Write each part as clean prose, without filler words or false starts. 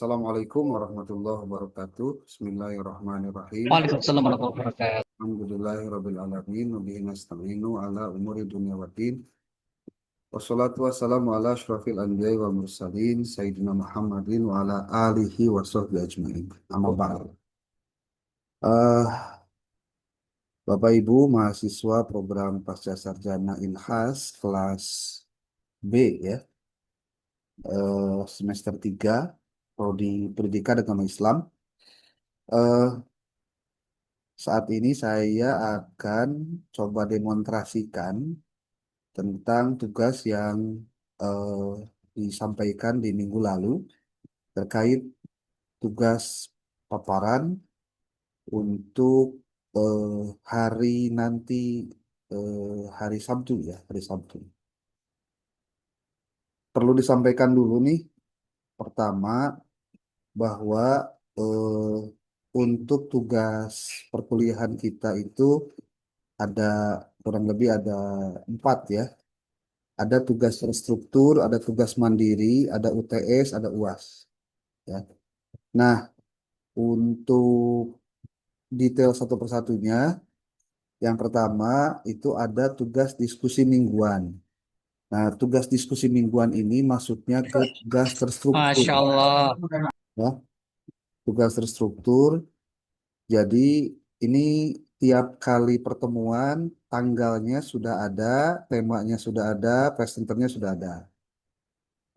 Assalamualaikum warahmatullahi wabarakatuh. Bismillahirrahmanirrahim. Waalaikumsalam warahmatullahi wabarakatuh. Alhamdulillahirabbil alamin wa bihi nasta'inu ala umuri dunya waddin. Wassalatu wassalamu ala asyrafil anbiya'i wal mursalin sayyidina Muhammadin wa ala alihi wa sahbihi ajmain. Amma ba'd. Eh, Bapak Ibu mahasiswa program Pasca Sarjana Inhas kelas B ya, semester 3 Prodi Pendidikan Agama Islam. Eh, Saat ini saya akan coba demonstrasikan tentang tugas yang eh, disampaikan di minggu lalu terkait tugas paparan untuk hari nanti, hari Sabtu ya, hari Sabtu. Perlu disampaikan dulu nih, pertama bahwa eh, untuk tugas perkuliahan kita itu ada kurang lebih ada 4 ya. Ada tugas terstruktur, ada tugas mandiri, ada UTS, ada UAS. Ya. Nah, untuk detail satu persatunya, yang pertama itu ada tugas diskusi mingguan. Nah, tugas diskusi mingguan ini maksudnya ke tugas terstruktur. Masya Allah. Ya. Tugas terstruktur, jadi ini tiap kali pertemuan, tanggalnya sudah ada, temanya sudah ada, presenternya sudah ada.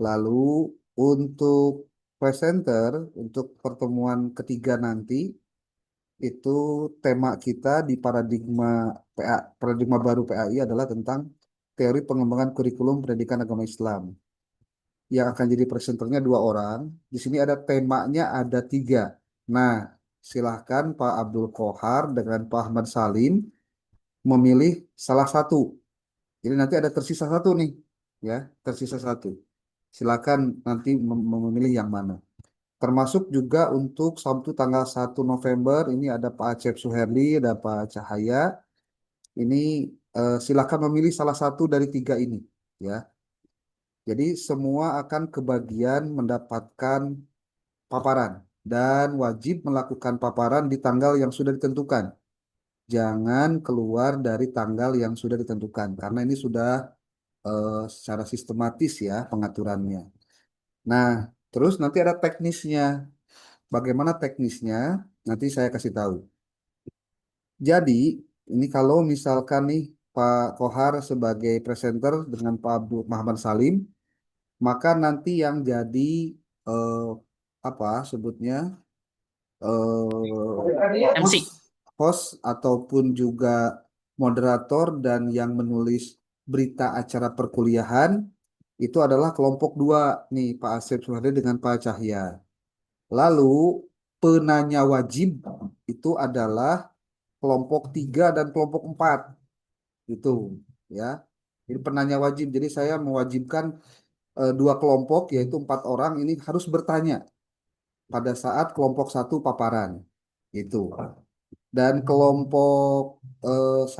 Lalu untuk presenter, untuk pertemuan ketiga nanti, itu tema kita di paradigma baru PAI adalah tentang teori pengembangan kurikulum pendidikan agama Islam. Yang akan jadi presenternya 2 orang. Di sini ada temanya ada 3. Nah, silahkan Pak Abdul Kohar dengan Pak Ahmad Salim memilih salah satu. Jadi nanti ada tersisa satu nih, ya, tersisa satu. Silakan nanti memilih yang mana. Termasuk juga untuk Sabtu tanggal 1 November ini ada Pak Acep Suherli, ada Pak Cahaya. Ini silakan memilih salah satu dari 3 ini, ya. Jadi semua akan kebagian mendapatkan paparan dan wajib melakukan paparan di tanggal yang sudah ditentukan. Jangan keluar dari tanggal yang sudah ditentukan karena ini sudah secara sistematis ya pengaturannya. Nah, terus nanti ada teknisnya. Bagaimana teknisnya? Nanti saya kasih tahu. Jadi, ini kalau misalkan nih Pak Kohar sebagai presenter dengan Pak Abdul Muhammad Salim, maka nanti yang jadi eh, apa sebutnya host, MC. host ataupun juga moderator dan yang menulis berita acara perkuliahan itu adalah kelompok 2 nih Pak Asep Suhardi dengan Pak Cahya. Lalu penanya wajib itu adalah kelompok 3 dan kelompok 4 itu ya. Jadi penanya wajib. Jadi saya mewajibkan 2 kelompok yaitu 4 orang ini harus bertanya pada saat kelompok 1 paparan itu. Dan kelompok 1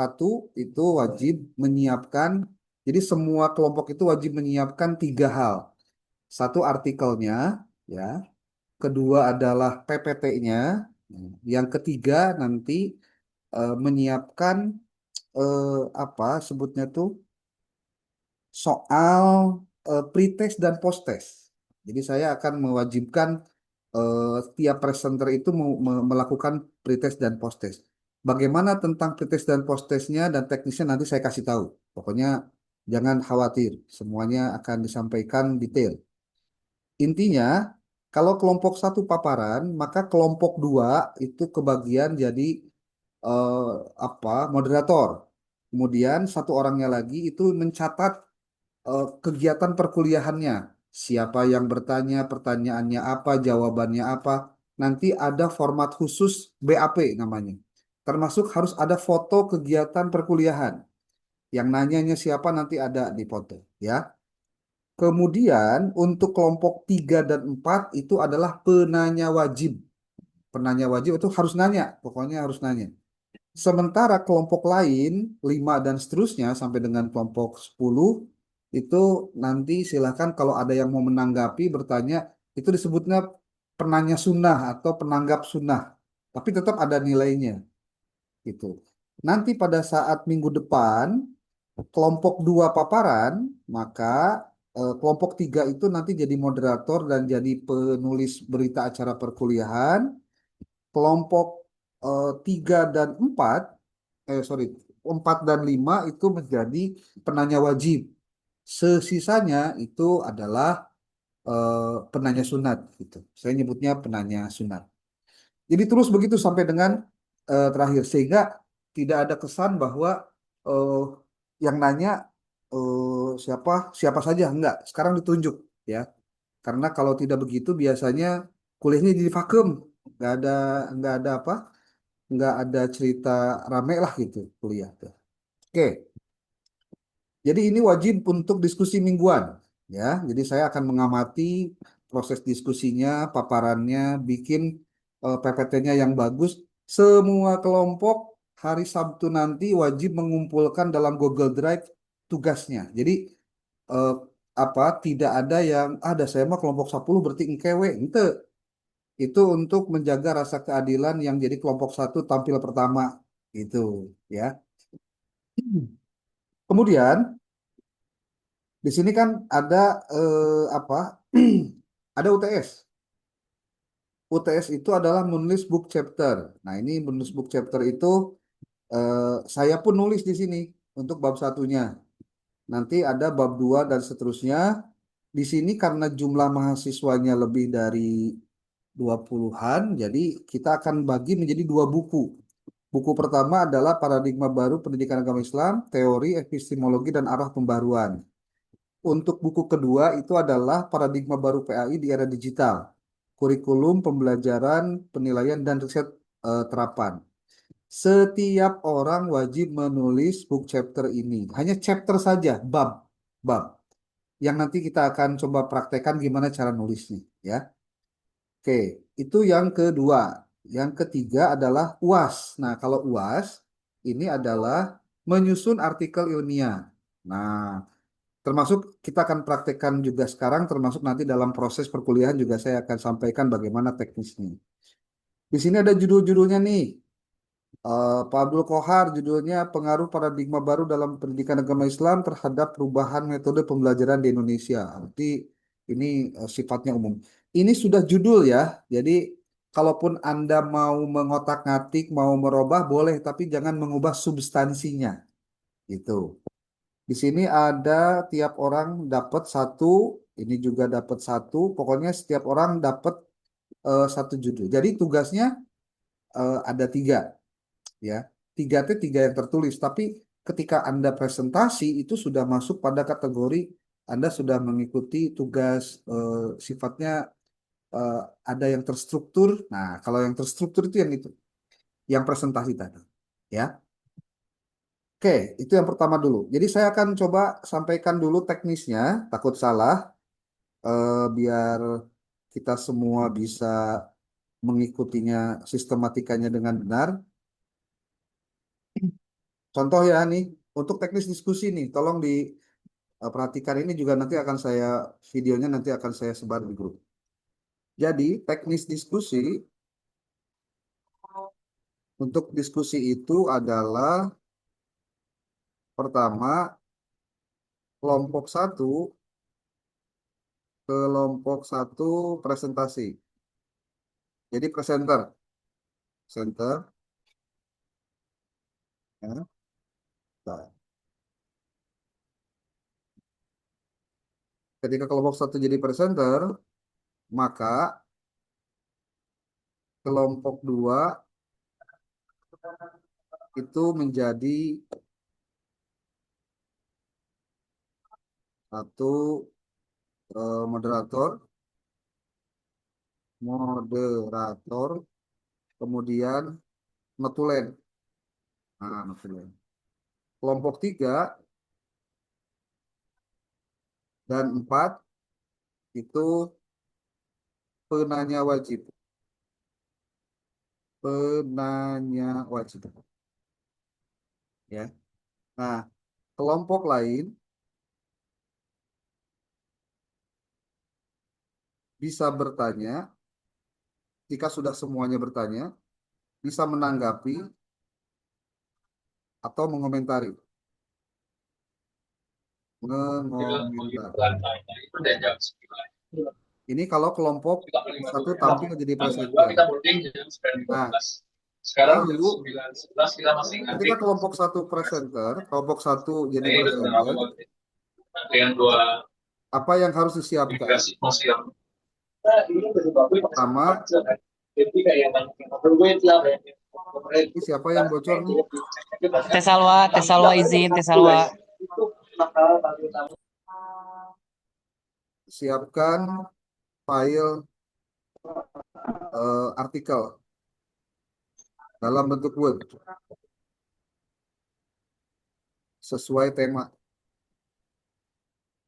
itu wajib menyiapkan. Jadi semua kelompok itu wajib menyiapkan 3 hal. Satu artikelnya, ya. Kedua adalah PPT-nya. Yang ketiga nanti menyiapkan apa sebutnya tuh soal pretest dan posttest. Jadi saya akan mewajibkan tiap presenter itu melakukan pretest dan posttest. Bagaimana tentang pretest dan posttestnya dan teknisnya nanti saya kasih tahu. Pokoknya jangan khawatir, semuanya akan disampaikan detail. Intinya, kalau kelompok 1 paparan, maka kelompok 2 itu kebagian jadi eh, apa moderator. Kemudian 1 orangnya lagi itu mencatat kegiatan perkuliahannya. Siapa yang bertanya, pertanyaannya apa, jawabannya apa. Nanti ada format khusus BAP namanya. Termasuk harus ada foto kegiatan perkuliahan. Yang nanyanya siapa nanti ada di foto, ya. Kemudian untuk kelompok 3 dan 4 itu adalah penanya wajib. Penanya wajib itu harus nanya, pokoknya harus nanya. Sementara kelompok lain, 5 dan seterusnya sampai dengan kelompok 10, itu nanti silakan kalau ada yang mau menanggapi, bertanya, itu disebutnya penanya sunnah atau penanggap sunnah, tapi tetap ada nilainya gitu. Nanti pada saat minggu depan kelompok dua paparan, maka kelompok tiga itu nanti jadi moderator dan jadi penulis berita acara perkuliahan. Kelompok tiga dan empat, sorry, empat dan lima itu menjadi penanya wajib. Sesisanya itu adalah penanya sunat gitu. Saya nyebutnya penanya sunat. Jadi terus begitu sampai dengan terakhir sehingga tidak ada kesan bahwa eh, yang nanya siapa siapa saja enggak. Sekarang ditunjuk ya. Karena kalau tidak begitu biasanya kuliahnya jadi vakum, nggak ada nggak ada apa, nggak ada cerita rame lah gitu kuliah tuh. Oke, jadi ini wajib untuk diskusi mingguan, ya. Jadi saya akan mengamati proses diskusinya, paparannya, bikin PPT-nya yang bagus. Semua kelompok hari Sabtu nanti wajib mengumpulkan dalam Google Drive tugasnya. Jadi eh, apa? Tidak ada yang ada saya mah kelompok 10 berarti engkewe, ente. Itu untuk menjaga rasa keadilan yang jadi kelompok satu tampil pertama itu, ya. Kemudian di sini kan ada apa? Ada UTS. UTS itu adalah menulis book chapter. Nah, ini menulis book chapter itu saya pun nulis di sini untuk bab satunya. Nanti ada bab 2 dan seterusnya. Di sini karena jumlah mahasiswanya lebih dari 20-an, jadi kita akan bagi menjadi dua buku. Buku pertama adalah Paradigma Baru Pendidikan Agama Islam, Teori, Epistemologi, dan Arah Pembaruan. Untuk buku kedua itu adalah Paradigma Baru PAI di Era Digital, Kurikulum, Pembelajaran, Penilaian, dan Riset Terapan. Setiap orang wajib menulis book chapter ini. Hanya chapter saja, bab. Yang nanti kita akan coba praktekkan gimana cara nulisnya, ya. Oke, itu yang kedua. Yang ketiga adalah UAS. Nah, kalau UAS ini adalah menyusun artikel ilmiah. Nah, termasuk kita akan praktekkan juga sekarang, termasuk nanti dalam proses perkuliahan juga saya akan sampaikan bagaimana teknisnya. Di sini ada judul-judulnya nih. Pak Abdul Kohar judulnya Pengaruh Paradigma Baru dalam Pendidikan Agama Islam terhadap Perubahan Metode Pembelajaran di Indonesia. Berarti ini sifatnya umum. Ini sudah judul ya. Jadi kalaupun Anda mau mengotak-ngatik, mau merubah boleh, tapi jangan mengubah substansinya. Itu. Di sini ada tiap orang dapat satu, ini juga dapat satu. Pokoknya setiap orang dapat satu judul. Jadi tugasnya ada tiga, ya. Tiga itu tiga yang tertulis. Tapi ketika Anda presentasi itu sudah masuk pada kategori Anda sudah mengikuti tugas sifatnya eh, ada yang terstruktur. Nah, kalau yang terstruktur itu, yang presentasi tadi, ya. Oke, itu yang pertama dulu. Jadi saya akan coba sampaikan dulu teknisnya, takut salah, biar kita semua bisa mengikutinya sistematikanya dengan benar. Contoh ya nih, untuk teknis diskusi nih, tolong diperhatikan ini juga nanti akan saya videonya nanti akan saya sebar di grup. Jadi teknis diskusi untuk diskusi itu adalah pertama kelompok satu kelompok satu presentasi. Jadi presenter ya. Nah, ketika kelompok satu jadi presenter, maka kelompok dua itu menjadi satu moderator, moderator, kemudian notulen. Nah, notulen. Kelompok tiga dan empat itu penanya wajib. Penanya wajib. Ya. Nah, kelompok lain bisa bertanya jika sudah semuanya bertanya, bisa menanggapi atau mengomentari. Mengomentari. Ini kalau kelompok satu tampil jadi presenter. Nah, lalu ketika kelompok satu presenter, kelompok satu jadi presenter, apa yang harus disiapkan? Pertama, ini siapa yang bocor nih? Tesalwa izin, Tesalwa. Siapkan file artikel dalam bentuk Word sesuai tema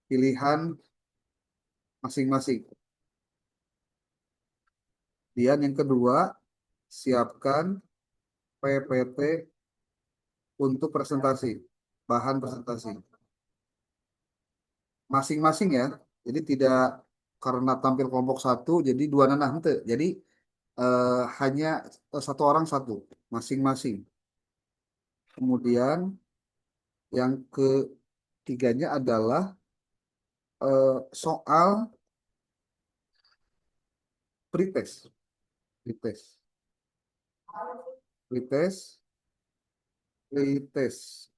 pilihan masing-masing. Dan yang kedua, siapkan PPT untuk presentasi, bahan presentasi. Masing-masing ya, jadi tidak karena tampil kelompok satu, jadi dua nanah ente. Jadi hanya satu orang satu, masing-masing. Kemudian yang ketiganya adalah soal pretest. Pretest. Pretest. Pretest.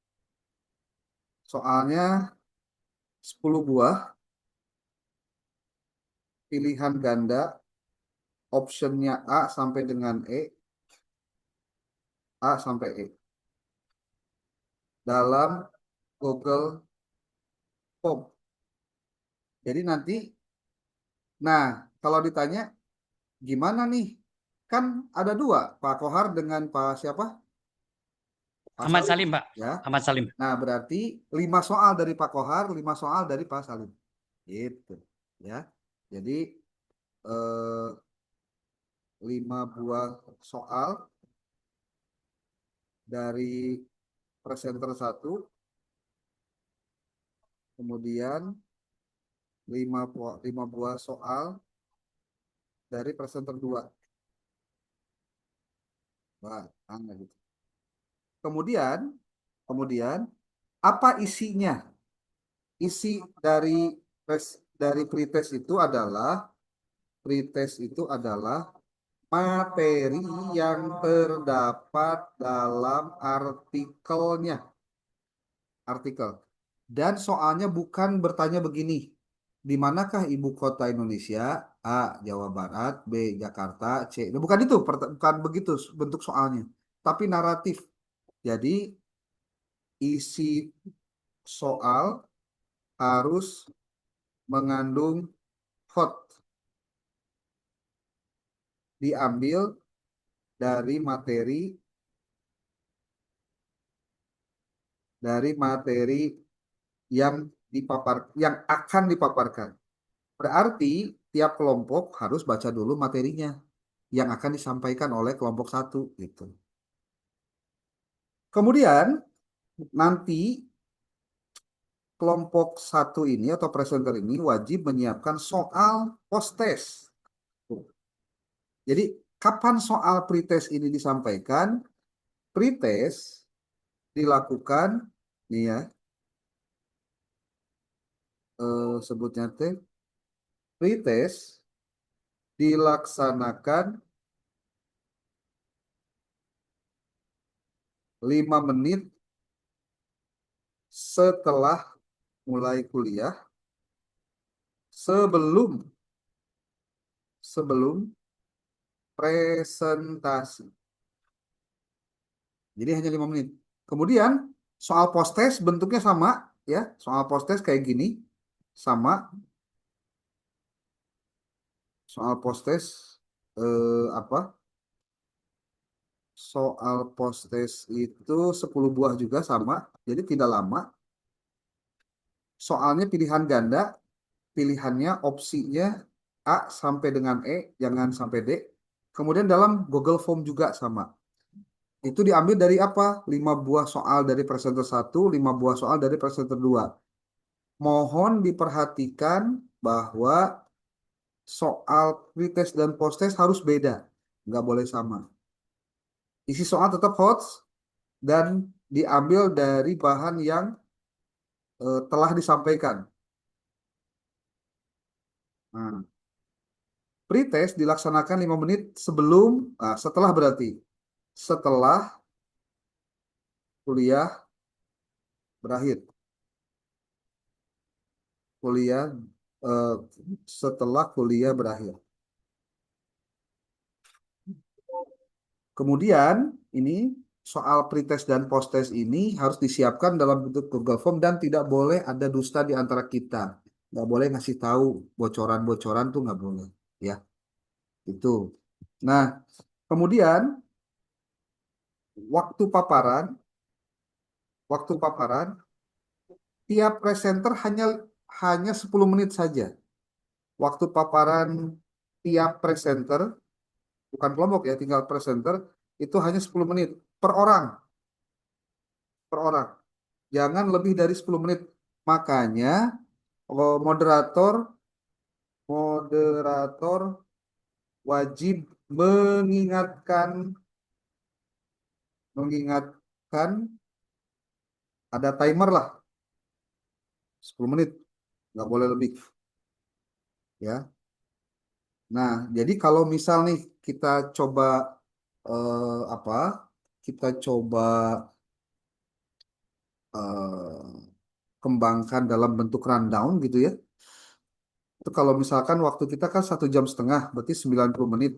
Soalnya 10 buah pilihan ganda, optionnya A sampai dengan E, A sampai E dalam Google Form. Jadi nanti, nah kalau ditanya gimana nih, kan ada dua, Pak Kohar dengan Pak siapa? Pak Ahmad Salim, Pak. Ya. Ahmad Salim. Nah berarti 5 soal dari Pak Kohar, 5 soal dari Pak Salim. Gitu ya. Jadi 5 buah soal dari presenter 1, kemudian 5 buah soal dari presenter 2. Wah, gitu. Kemudian apa isinya? Isi dari pretest itu adalah materi yang terdapat dalam artikelnya. Artikel. Dan soalnya bukan bertanya begini. Di manakah ibu kota Indonesia? A. Jawa Barat, B. Jakarta, C. Nah, bukan itu, bukan begitu bentuk soalnya. Tapi naratif. Jadi isi soal harus mengandung hot. Diambil dari materi yang akan dipaparkan. Berarti tiap kelompok harus baca dulu materinya yang akan disampaikan oleh kelompok satu gitu. Kemudian nanti kelompok satu ini atau presenter ini wajib menyiapkan soal post-test. Jadi kapan soal pretest ini disampaikan? Pretest dilakukan nih ya, sebutnya teh pretest dilaksanakan 5 menit setelah mulai kuliah, sebelum presentasi. Jadi hanya 5 menit. Kemudian soal post-test bentuknya sama ya, soal post-test kayak gini sama. Soal post-test apa? Soal post-test itu 10 buah juga sama, jadi tidak lama. Soalnya pilihan ganda, pilihannya opsinya A sampai dengan E, jangan sampai D. Kemudian dalam Google Form juga sama. Itu diambil dari apa? 5 buah soal dari presenter 1, 5 buah soal dari presenter 2. Mohon diperhatikan bahwa soal pretest dan post-test harus beda. nggak boleh sama. Isi soal tetap HOTS dan diambil dari bahan yang telah disampaikan. Nah, pretest dilaksanakan 5 menit sebelum, setelah berarti, setelah kuliah berakhir. Kuliah, eh, setelah kuliah berakhir. Kemudian ini soal pretest dan posttest ini harus disiapkan dalam bentuk Google Form dan tidak boleh ada dusta di antara kita. Nggak boleh ngasih tahu bocoran-bocoran tuh nggak boleh. Ya, itu. Nah, kemudian waktu paparan, waktu paparan, tiap presenter hanya hanya 10 menit saja. Waktu paparan tiap presenter, bukan kelompok ya, tinggal presenter, itu hanya 10 menit per orang, per orang. Jangan lebih dari 10 menit. Makanya moderator moderator wajib mengingatkan mengingatkan ada timer lah 10 menit, nggak boleh lebih ya. Nah, jadi kalau misal nih kita coba apa? Kita coba kembangkan dalam bentuk rundown gitu ya. Itu kalau misalkan waktu kita kan 1 jam setengah, berarti 90 menit.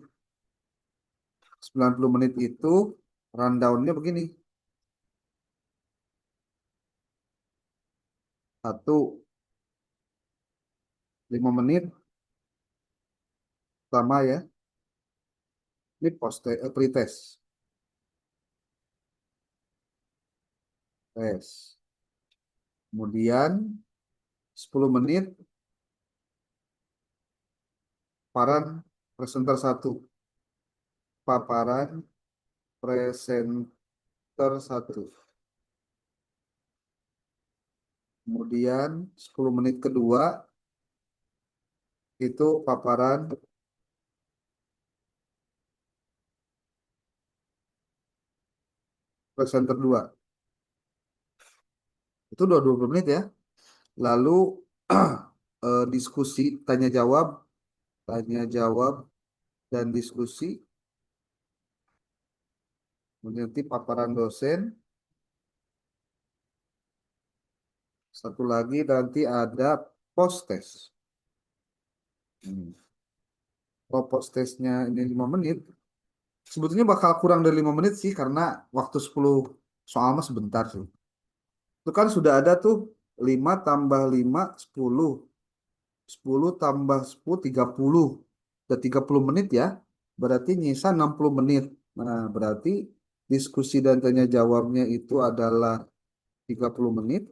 90 menit itu rundownnya begini. Satu, 5 menit pertama ya. Ini pretest. Tes. Kemudian 10 menit paparan presenter satu. Paparan presenter satu. Kemudian 10 menit kedua itu paparan presenter dua. Itu udah 20 menit ya. Lalu diskusi, tanya jawab dan diskusi. Kemudian nanti paparan dosen. Satu lagi nanti ada post test. Kalau post testnya ini 5 menit, sebetulnya bakal kurang dari 5 menit sih karena waktu 10 soal mah sebentar sih. Itu kan sudah ada tuh 5 tambah 5 10. 10 tambah 10 30. Udah 30 menit ya. Berarti nyisa 60 menit. Nah, berarti diskusi dan tanya jawabnya itu adalah 30 menit.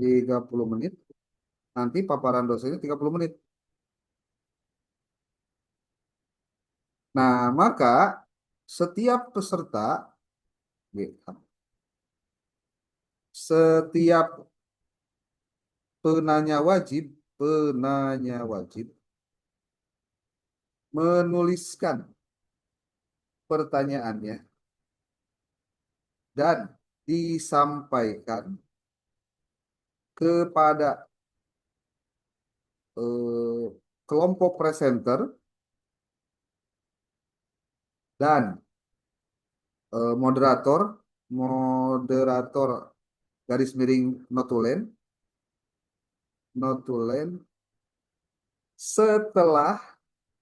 30 menit. Nanti paparan dosennya 30 menit. Nah, maka setiap peserta, ya, setiap penanya wajib menuliskan pertanyaannya dan disampaikan kepada eh, kelompok presenter dan moderator, moderator garis miring notulen, notulen setelah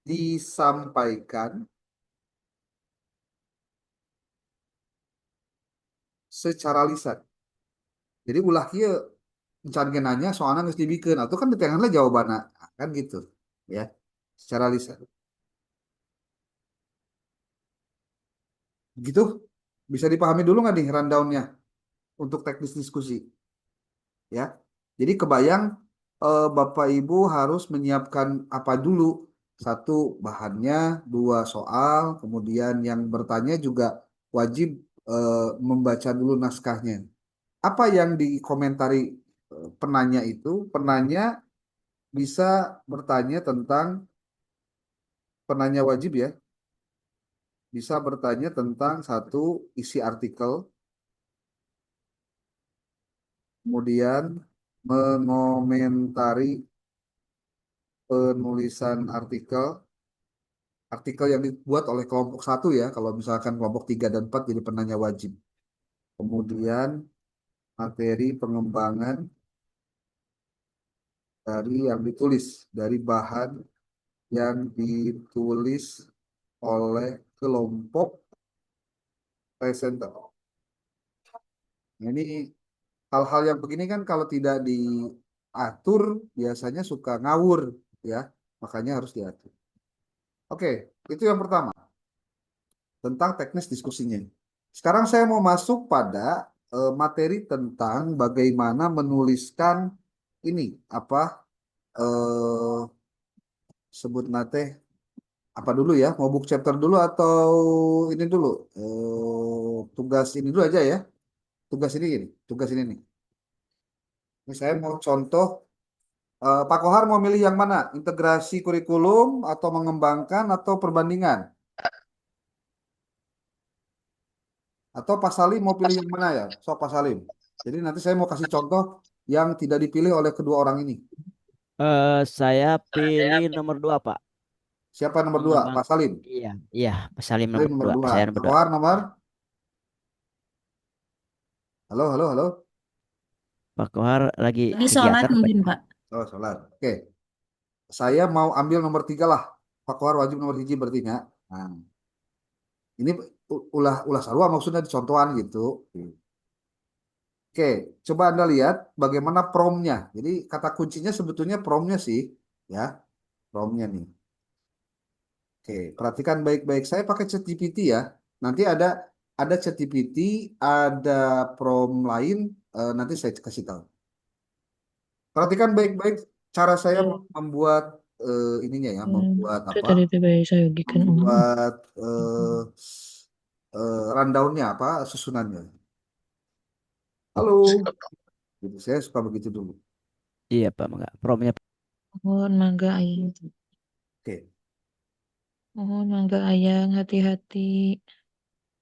disampaikan secara lisan. Jadi ulah kia can nanya soalnya harus dibikin atau kan di tengahnya jawabannya kan gitu ya secara lisan gitu. Bisa dipahami dulu nggak nih rundownnya untuk teknis diskusi ya. Jadi kebayang Bapak Ibu harus menyiapkan apa dulu. Satu, bahannya. Dua, soal. Kemudian yang bertanya juga wajib membaca dulu naskahnya. Apa yang dikomentari penanya itu? Penanya bisa bertanya tentang penanya wajib ya, bisa bertanya tentang satu isi artikel, kemudian mengomentari penulisan artikel yang dibuat oleh kelompok satu ya, kalau misalkan kelompok 3 dan 4 jadi penanya wajib. Kemudian materi pengembangan dari yang ditulis, dari bahan yang ditulis oleh kelompok presenter. Nah, ini hal-hal yang begini kan kalau tidak diatur biasanya suka ngawur ya, makanya harus diatur. Oke, itu yang pertama tentang teknis diskusinya. Sekarang saya mau masuk pada materi tentang bagaimana menuliskan ini apa eh, sebut nate apa dulu ya? Mau book chapter dulu atau ini dulu? Tugas ini dulu aja ya. Tugas ini nih. Ini saya mau contoh. Pak Kohar mau milih yang mana? Integrasi kurikulum atau mengembangkan atau perbandingan? Atau Pak Salim mau pilih yang mana ya? So Pak Salim. Jadi nanti saya mau kasih contoh yang tidak dipilih oleh kedua orang ini. Saya pilih nomor 2, Pak. Siapa nomor dua? Mengembang. Pak Salim. Iya, iya, Pak Salim Salim nomor nomor 2. dua. Saya Pak nomor 2. Kohar nomor? Halo, halo, halo. Pak Kohar lagi Lagi sholat kegiatan apa mungkin, ya? Pak. Oh, salah. Oke. Saya mau ambil nomor 3 lah. Pak Kohar wajib nomor hiji berarti ya. Nah, ini ulah sarua maksudnya dicontohan gitu. Oke, coba Anda lihat bagaimana promnya. Jadi kata kuncinya sebetulnya promnya sih, ya, promnya nih. Oke, perhatikan baik-baik. Saya pakai ChatGPT ya. Nanti ada ChatGPT, ada prom lain. Nanti saya kasih tahu. Perhatikan baik-baik cara saya membuat ininya ya, membuat Itu apa? tadi tuh kayak saya gikan. Membuat rundownnya apa? Susunannya. Halo, gitu. Saya suka begitu dulu. Iya, Pak. Enggak. Promnya. Mohon mangga ayang. Oke. Mohon mangga ayang hati-hati.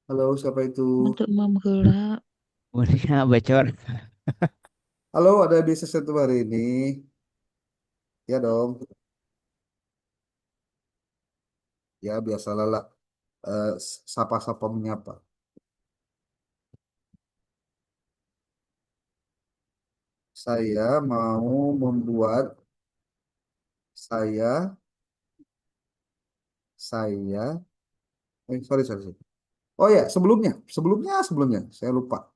Halo, siapa itu? Untuk mam heula. Kemudian bacor. Halo, ada di sesi hari ini. Ya dong. Ya, biasalah lah. Eh, Sapa-sapa menyapa. Saya mau membuat saya saya sorry, sorry, sorry. Oh ya, sebelumnya saya lupa.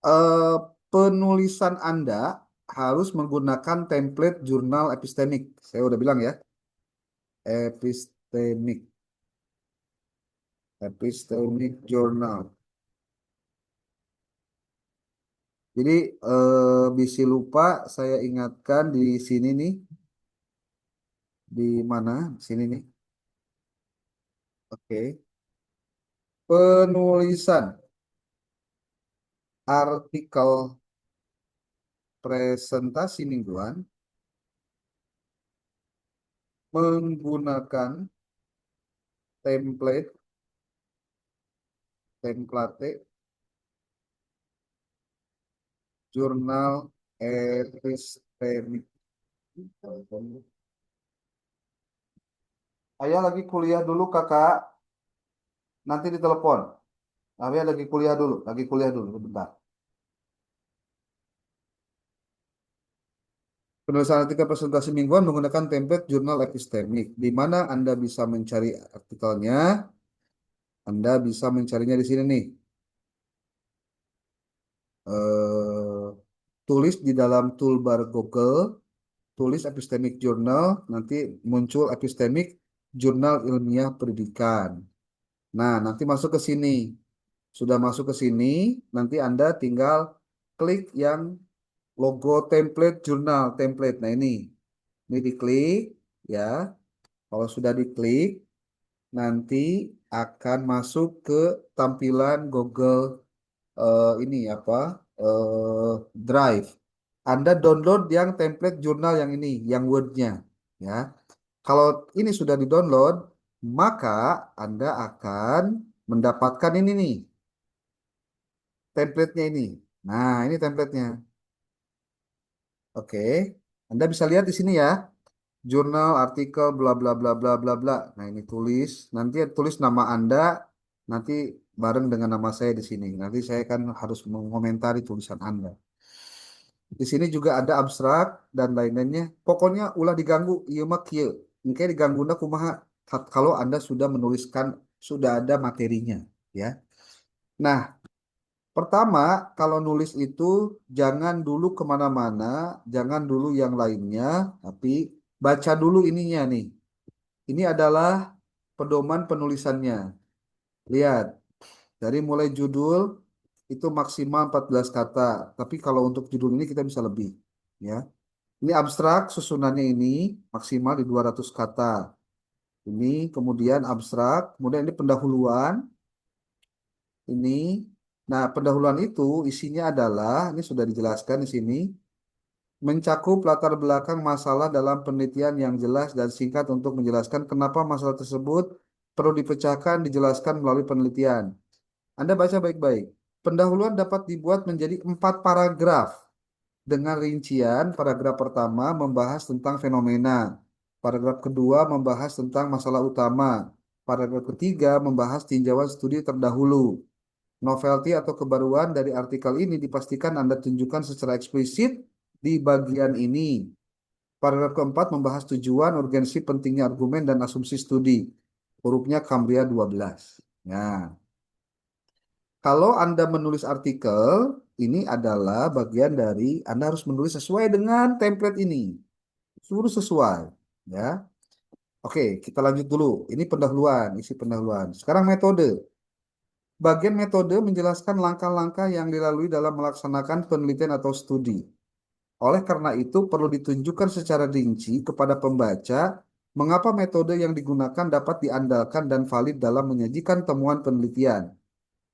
Eh, Penulisan Anda harus menggunakan template jurnal epistemik. Saya udah bilang ya, epistemik, epistemic journal. Jadi bisi lupa saya ingatkan di sini nih, di mana? Di sini nih. Oke. Penulisan artikel presentasi mingguan menggunakan template template jurnal epistemik. Ayah lagi kuliah dulu kakak, nanti ditelepon. Ayah lagi kuliah dulu, bentar. Penulisan artikel presentasi mingguan menggunakan template jurnal epistemik, di mana Anda bisa mencari artikelnya. Anda bisa mencarinya di sini nih. Eh, Tulis di dalam toolbar Google, tulis epistemic journal, nanti muncul epistemic jurnal ilmiah pendidikan. Nah, nanti masuk ke sini. Sudah masuk ke sini, nanti Anda tinggal klik yang logo template jurnal template. Nah, ini diklik ya. Kalau sudah diklik, nanti akan masuk ke tampilan Google ini apa Drive. Anda download yang template jurnal yang ini, yang Word-nya, ya. Kalau ini sudah di-download, maka Anda akan mendapatkan ini nih, template-nya ini. Nah, ini template-nya. Oke, Anda bisa lihat di sini ya, jurnal, artikel, bla bla bla bla bla bla. Nah, ini tulis, nanti tulis nama Anda, nanti bareng dengan nama saya di sini. Nanti saya kan harus mengomentari tulisan Anda. Di sini juga ada abstrak dan lain-lainnya. Pokoknya ulah diganggu, iya mah kieu. Engke diganggu kumaha kalau Anda sudah menuliskan, sudah ada materinya, ya. Nah, pertama, kalau nulis itu jangan dulu kemana-mana, jangan dulu yang lainnya, tapi baca dulu ininya nih. Ini adalah pedoman penulisannya. Lihat, dari mulai judul itu maksimal 14 kata, tapi kalau untuk judul ini kita bisa lebih, ya. Ini abstrak, susunannya ini maksimal di 200 kata. Ini kemudian abstrak, kemudian ini pendahuluan, ini. Nah, pendahuluan itu isinya adalah, ini sudah dijelaskan di sini, mencakup latar belakang masalah dalam penelitian yang jelas dan singkat untuk menjelaskan kenapa masalah tersebut perlu dipecahkan, dijelaskan melalui penelitian. Anda baca baik-baik. Pendahuluan dapat dibuat menjadi 4 paragraf dengan rincian. Paragraf pertama membahas tentang fenomena. Paragraf kedua membahas tentang masalah utama. Paragraf ketiga membahas tinjauan studi terdahulu. Novelty atau kebaruan dari artikel ini dipastikan Anda tunjukkan secara eksplisit di bagian ini. Paragraf keempat membahas tujuan, urgensi, pentingnya argumen, dan asumsi studi. Hurufnya Cambria 12. Nah, kalau Anda menulis artikel, ini adalah bagian dari Anda harus menulis sesuai dengan template ini. Suruh sesuai. Ya. Oke, kita lanjut dulu. Ini pendahuluan, isi pendahuluan. Sekarang metode. Bagian metode menjelaskan langkah-langkah yang dilalui dalam melaksanakan penelitian atau studi. Oleh karena itu, perlu ditunjukkan secara rinci kepada pembaca mengapa metode yang digunakan dapat diandalkan dan valid dalam menyajikan temuan penelitian.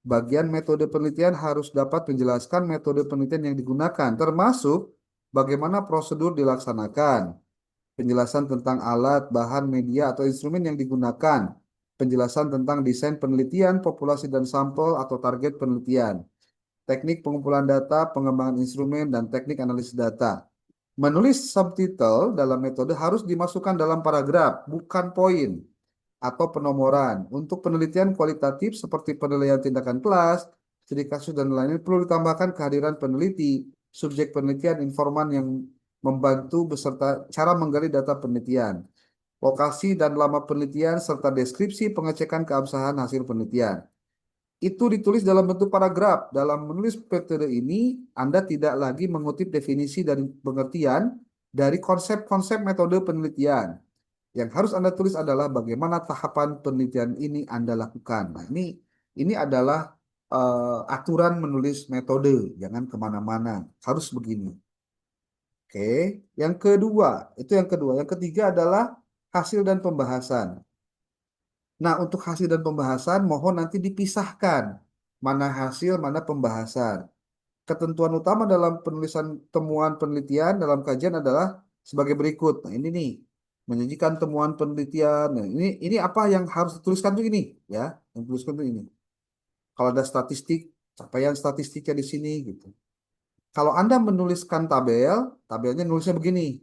Bagian metode penelitian harus dapat menjelaskan metode penelitian yang digunakan, termasuk bagaimana prosedur dilaksanakan, penjelasan tentang alat, bahan, media, atau instrumen yang digunakan, penjelasan tentang desain penelitian, populasi dan sampel atau target penelitian, teknik pengumpulan data, pengembangan instrumen, dan teknik analisis data. Menulis subtitle dalam metode harus dimasukkan dalam paragraf, bukan poin atau penomoran. Untuk penelitian kualitatif seperti penilaian tindakan kelas, studi kasus, dan lain-lain perlu ditambahkan kehadiran peneliti, subjek penelitian, informan yang membantu beserta cara menggali data penelitian, lokasi dan lama penelitian, serta deskripsi pengecekan keabsahan hasil penelitian. Itu ditulis dalam bentuk paragraf. Dalam menulis metode ini, Anda tidak lagi mengutip definisi dan pengertian dari konsep-konsep metode penelitian. Yang harus Anda tulis adalah bagaimana tahapan penelitian ini Anda lakukan. Nah, ini adalah aturan menulis metode. Jangan kemana-mana. Harus begini. Oke. Yang kedua, itu yang kedua. Yang ketiga adalah hasil dan pembahasan. Nah, untuk hasil dan pembahasan, mohon nanti dipisahkan. Mana hasil, mana pembahasan. Ketentuan utama dalam penulisan temuan penelitian dalam kajian adalah sebagai berikut. Nah, ini nih, menyajikan temuan penelitian. Nah, ini apa yang harus dituliskan tuh ini, ya. Yang dituliskan tuh ini. Kalau ada statistik, capaian statistiknya di sini gitu. Kalau Anda menuliskan tabel, tabelnya nulisnya begini,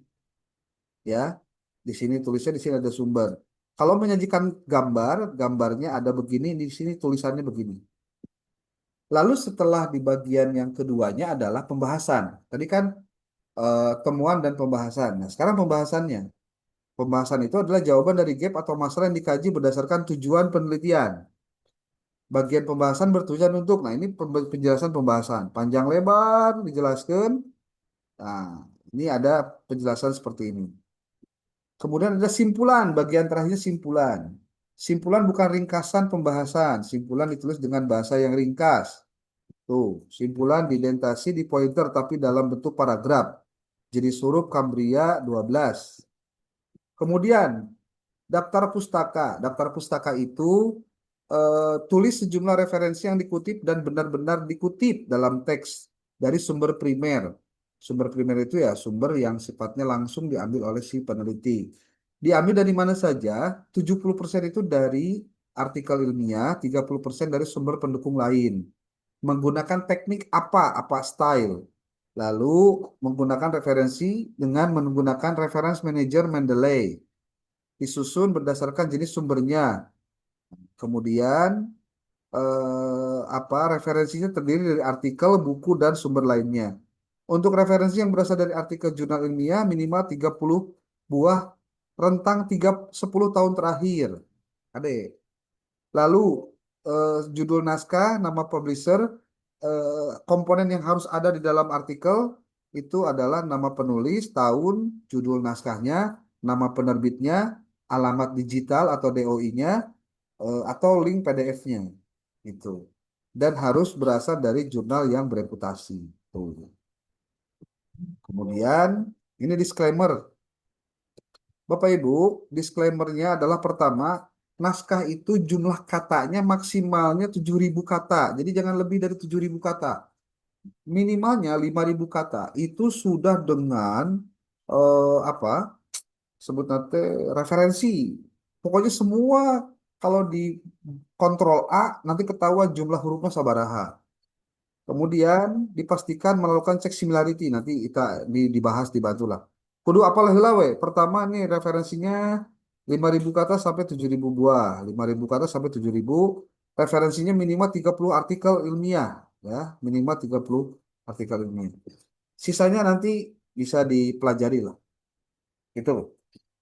ya. Di sini tulisnya, di sini ada sumber. Kalau menyajikan gambar, gambarnya ada begini, di sini tulisannya begini. Lalu setelah di bagian yang keduanya adalah pembahasan. Tadi kan temuan dan pembahasan. Nah, sekarang pembahasannya. Pembahasan itu adalah jawaban dari gap atau masalah yang dikaji berdasarkan tujuan penelitian. Bagian pembahasan bertujuan untuk, nah ini penjelasan pembahasan. Panjang lebar dijelaskan. Nah, ini ada penjelasan seperti ini. Kemudian ada simpulan, bagian terakhirnya simpulan. Simpulan bukan ringkasan pembahasan. Simpulan ditulis dengan bahasa yang ringkas. Tuh, simpulan didentasi di pointer tapi dalam bentuk paragraf. Jadi huruf Cambria 12. Kemudian daftar pustaka. Daftar pustaka itu tulis sejumlah referensi yang dikutip dan benar-benar dikutip dalam teks dari sumber primer. Sumber primer itu ya sumber yang sifatnya langsung diambil oleh si peneliti. Diambil dari mana saja? 70% itu dari artikel ilmiah, 30% dari sumber pendukung lain. Menggunakan teknik apa? Apa style? Lalu menggunakan referensi dengan menggunakan reference manager Mendeley. Disusun berdasarkan jenis sumbernya. Kemudian referensinya terdiri dari artikel, buku, dan sumber lainnya. Untuk referensi yang berasal dari artikel jurnal ilmiah minimal 30 buah rentang 10 tahun terakhir. Adek. Lalu judul naskah, nama publisher, komponen yang harus ada di dalam artikel itu adalah nama penulis, tahun, judul naskahnya, nama penerbitnya, alamat digital atau DOI-nya, atau link PDF-nya. Gitu. Dan harus berasal dari jurnal yang bereputasi. Tuh. Kemudian ini disclaimer. Bapak Ibu, disclaimernya adalah pertama, naskah itu jumlah katanya maksimalnya 7.000 kata. Jadi jangan lebih dari 7.000 kata. Minimalnya 5.000 kata. Itu sudah dengan apa? Sebut nanti referensi. Pokoknya semua kalau di kontrol A nanti ketahuan jumlah hurufnya sabaraha. Kemudian dipastikan melakukan cek similarity. Nanti kita dibahas dibantulah. Kudu apalah heula we. Pertama nih referensinya 5.000 kata sampai 7.000 buah. 5.000 kata sampai 7.000. Referensinya minimal 30 artikel ilmiah. Ya, minimal 30 artikel ilmiah. Sisanya nanti bisa dipelajari lah. Itu.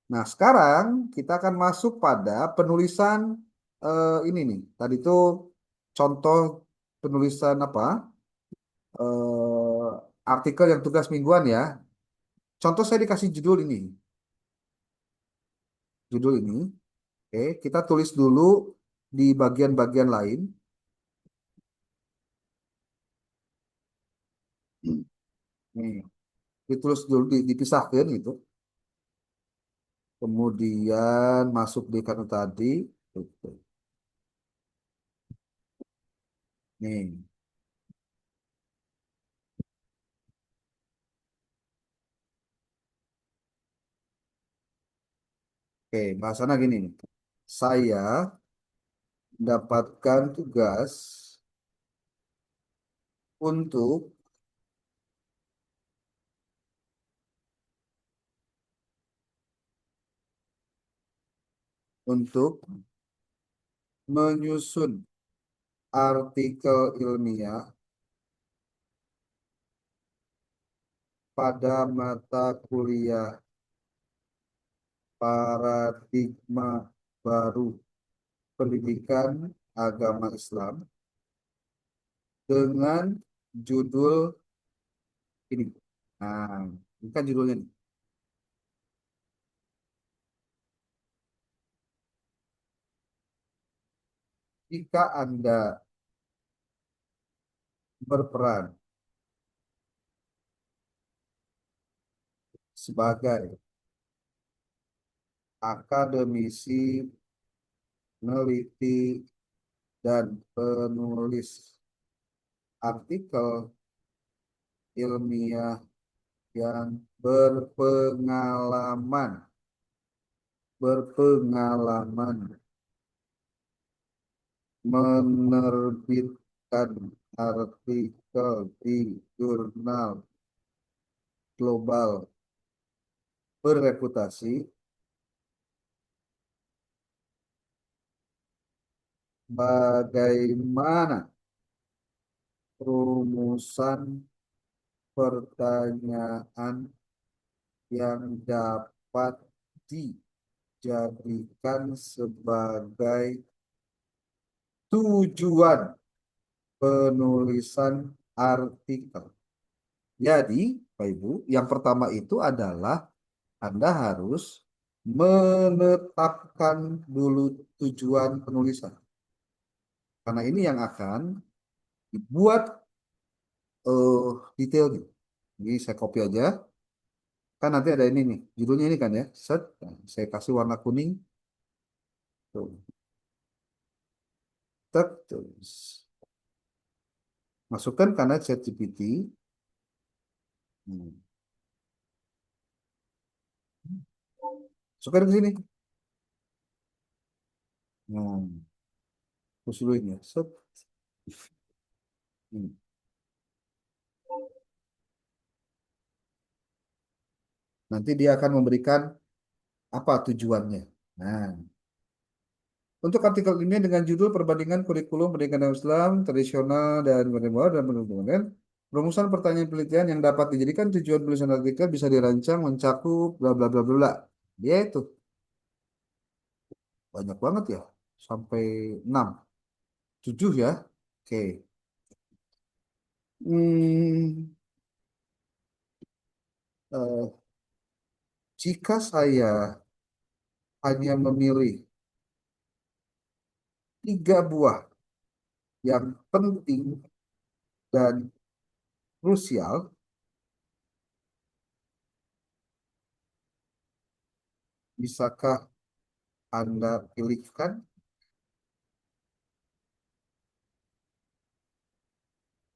Nah, sekarang kita akan masuk pada penulisan ini nih. Tadi itu contoh penulisan apa? Artikel yang tugas mingguan ya. Contoh saya dikasih judul ini. Judul ini. Oke, kita tulis dulu di bagian-bagian lain. Nih, ditulis dulu, dipisahkan gitu. Kemudian masuk di kartu tadi. Gitu. Nih. Oke, bahasanya gini. Saya mendapatkan tugas untuk untuk menyusun artikel ilmiah pada mata kuliah paradigma baru pendidikan agama Islam dengan judul ini. Nah, ini kan judulnya nih. Jika Anda berperan sebagai akademisi, peneliti, dan penulis artikel ilmiah yang berpengalaman menerbitkan artikel di jurnal global berreputasi, bagaimana rumusan pertanyaan yang dapat dijadikan sebagai tujuan penulisan artikel. Jadi, Pak Ibu, yang pertama itu adalah Anda harus menetapkan dulu tujuan penulisan. Karena ini yang akan dibuat detailnya. Ini saya copy aja. Kan nanti ada ini nih, judulnya ini kan ya. Set, nah, saya kasih warna kuning. Tuh. Tet, terus. Masukkan karena ChatGPT. Hmm. Masukkan ke sini. Nah, terus dulu ini ya. Set. Hmm. Nanti dia akan memberikan apa tujuannya. Nah, untuk artikel ini dengan judul Perbandingan Kurikulum Pendidikan Islam Tradisional dan Modern dan Modern, rumusan pertanyaan penelitian yang dapat dijadikan tujuan tulisan artikel bisa dirancang mencakup bla bla bla bla bla. Dia itu banyak banget ya, sampai 6, 7 ya. Oke. Hmm, eh, jika saya hanya memilih 3 buah yang penting dan krusial, bisakah Anda pilihkan?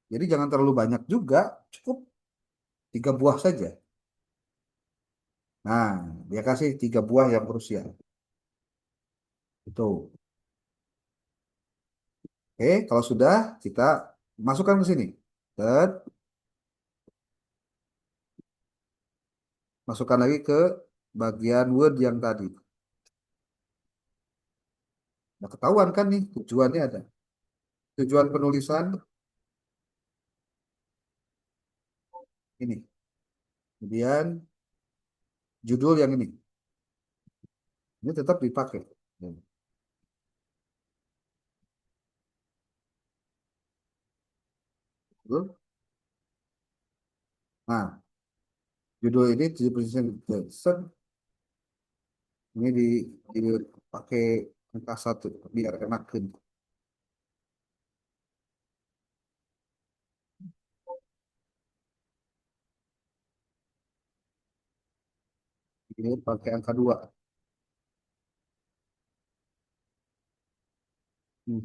Jadi jangan terlalu banyak juga, cukup 3 buah saja. Nah, dia kasih 3 buah yang krusial. Itu. Oke, kalau sudah kita masukkan ke sini. Dan masukkan lagi ke bagian Word yang tadi. Nah, ketahuan kan nih tujuannya ada. Tujuan penulisan ini. Kemudian judul yang ini. Ini tetap dipakai. Betul? Nah, judul ini 7% set. Ini dipakai angka 1 biar enakin. Ini pakai angka 2. Hmm,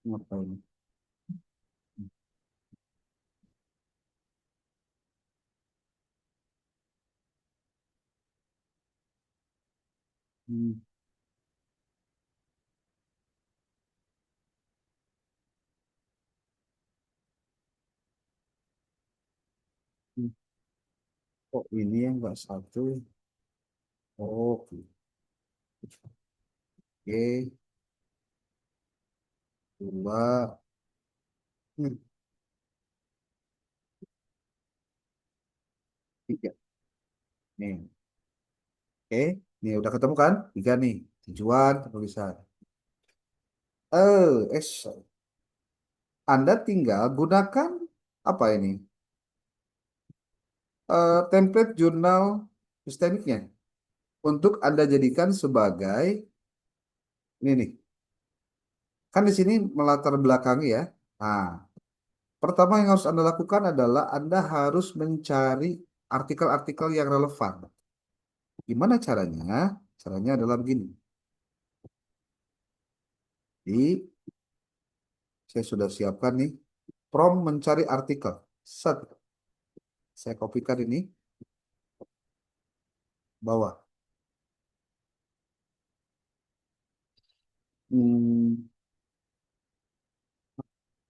ngapain? Hmm, hmm. Oh, ini yang enggak 1. Oh, oke. 2. Hmm, 3. Nih. Oke. Nih udah ketemu kan? 3 nih. Tujuan penulisan. Sorry. Anda tinggal gunakan apa ini? Template jurnal sistemiknya untuk Anda jadikan sebagai ini nih. Kan di sini melatar belakangi ya. Nah, pertama yang harus Anda lakukan adalah Anda harus mencari artikel-artikel yang relevan. Gimana caranya? Caranya adalah begini. Di Saya sudah siapkan nih prompt mencari artikel. Set. Saya kopikan ini bawah. Hmm,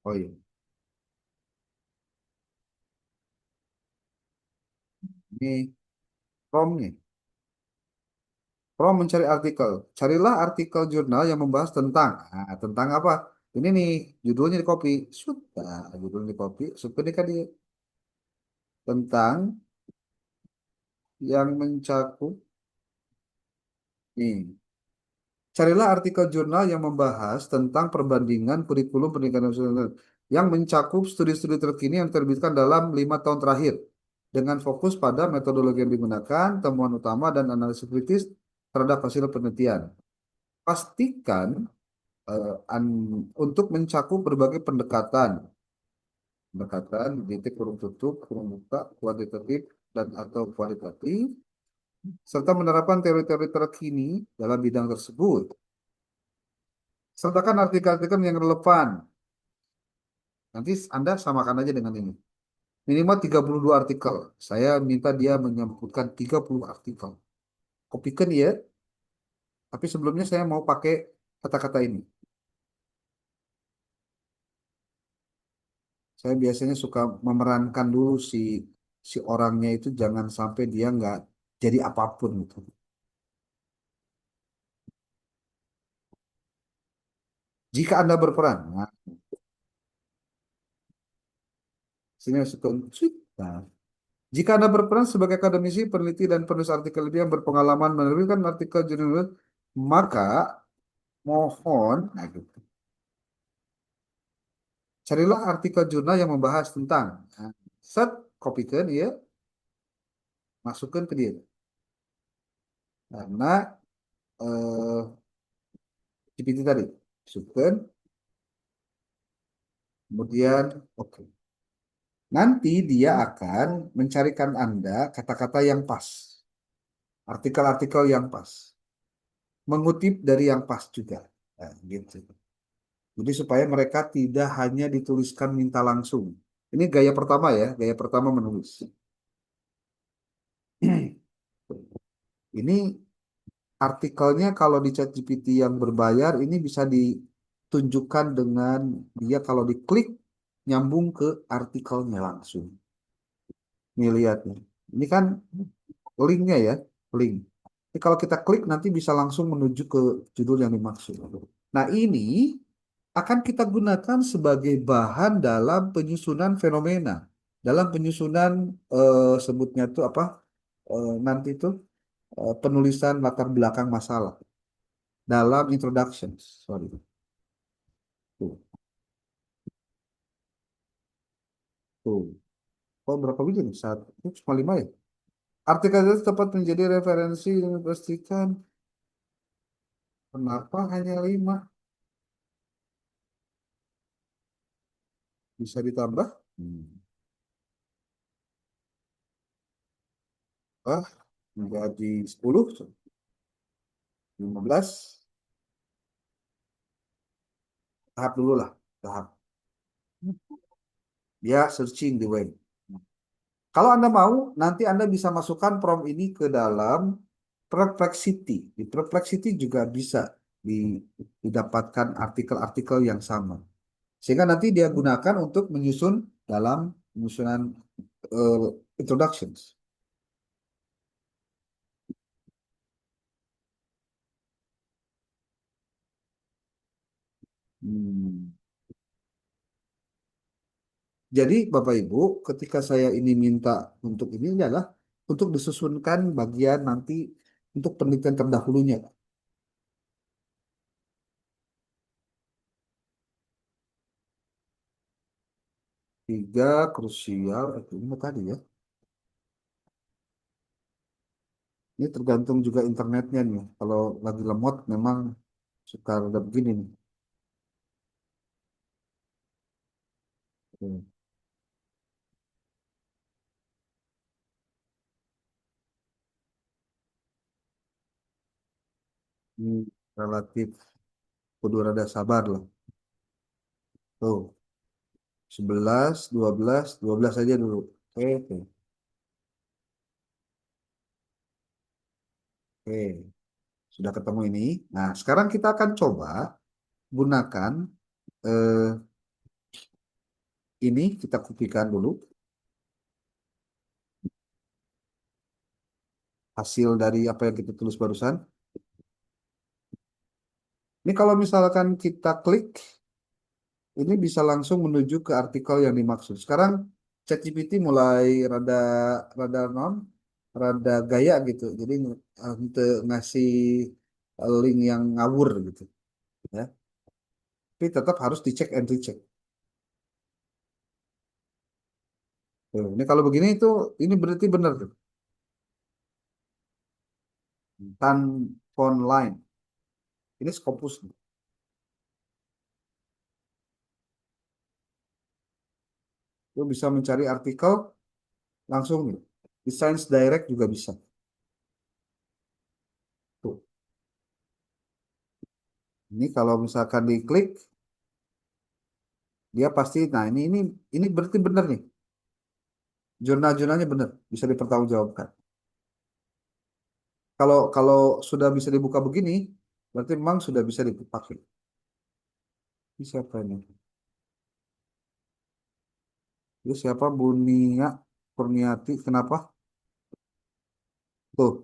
oh iya, ini prompt nih. Prompt mencari artikel. Carilah artikel jurnal yang membahas tentang. Nah, tentang apa? Ini nih, judulnya di copy. Sudah, judulnya di copy. Seperti tadi tentang yang mencakup nih. Carilah artikel jurnal yang membahas tentang perbandingan kurikulum pendidikan nasional yang mencakup studi-studi terkini yang diterbitkan dalam 5 tahun terakhir dengan fokus pada metodologi yang digunakan, temuan utama, dan analisis kritis terhadap hasil penelitian. Pastikan untuk mencakup berbagai pendekatan, titik kurung tutup, kurung buka, kuantitatif dan atau kualitatif, serta menerapkan teori-teori terkini dalam bidang tersebut. Sertakan artikel-artikel yang relevan. Nanti Anda samakan aja dengan ini. Minimal 32 artikel. Saya minta dia menyebutkan 30 artikel. Kopikan ya. Tapi sebelumnya saya mau pakai kata-kata ini. Saya biasanya suka memerankan dulu si orangnya itu jangan sampai dia nggak jadi apapun gitu. Jika Anda berperan, nah, sini masuk ke nah, jika Anda berperan sebagai akademisi, peneliti, dan penulis artikel yang berpengalaman menerbitkan artikel jurnal, maka mohon, nah gitu. Carilah artikel jurnal yang membahas tentang, nah, set, kopikan, ya, masukkan ke dia. Karena GPT tadi, masukkan, kemudian, oke. Nanti dia akan mencarikan Anda kata-kata yang pas, artikel-artikel yang pas, mengutip dari yang pas juga. Nah, gitu. Jadi supaya mereka tidak hanya dituliskan minta langsung. Ini gaya pertama ya, gaya pertama menulis. Ini artikelnya kalau di ChatGPT yang berbayar ini bisa ditunjukkan dengan dia kalau diklik nyambung ke artikelnya langsung. Nih lihat nih. Ini kan linknya ya, link. Jadi kalau kita klik nanti bisa langsung menuju ke judul yang dimaksud. Nah ini akan kita gunakan sebagai bahan dalam penyusunan fenomena, dalam penyusunan sebutnya itu apa nanti itu penulisan latar belakang masalah dalam introduction. Sorry. Tuh, tuh. Oh berapa biji nih? Satu, cuma 5 ya. Artikel itu tepat menjadi referensi dan pastikan kenapa hanya 5 bisa ditambah. Ah, menjadi 10, 15, tahap dulu lah, tahap. Dia searching di web. Kalau Anda mau, nanti Anda bisa masukkan prompt ini ke dalam Perplexity. Di Perplexity juga bisa didapatkan artikel-artikel yang sama. Sehingga nanti dia gunakan untuk menyusun dalam penyusunan uh, introductions. Hmm. Jadi Bapak Ibu, ketika saya ini minta untuk ini adalah untuk disusunkan bagian nanti untuk penelitian terdahulunya. Tiga krusial, ini tadi ya. Ini tergantung juga internetnya nih. Kalau lagi lemot memang suka rada begini nih. Tuh. Ini relatif kudu rada sabar lah. Tuh, 11, 12 aja dulu. Oke, oke. Oke, sudah ketemu ini. Nah, sekarang kita akan coba gunakan eh, ini kita kopikan dulu hasil dari apa yang kita tulis barusan. Ini kalau misalkan kita klik, ini bisa langsung menuju ke artikel yang dimaksud. Sekarang ChatGPT mulai rada rada non, rada gaya gitu. Jadi untuk ngasih link yang ngawur gitu, ya. Tapi tetap harus dicek and recheck. Tuh, ini kalau begini itu ini berarti benar tuh. Tan font line. Ini Scopus. Lu bisa mencari artikel langsung nih. Di Science Direct juga bisa. Tuh. Ini kalau misalkan diklik, dia pasti. Nah ini berarti benar nih. Jurnal-jurnalnya benar, bisa dipertanggungjawabkan. Kalau sudah bisa dibuka begini, Berarti memang sudah bisa dipakai. Ini siapa ini? Ini siapa? Bunia Kurniati. Kenapa? Tuh,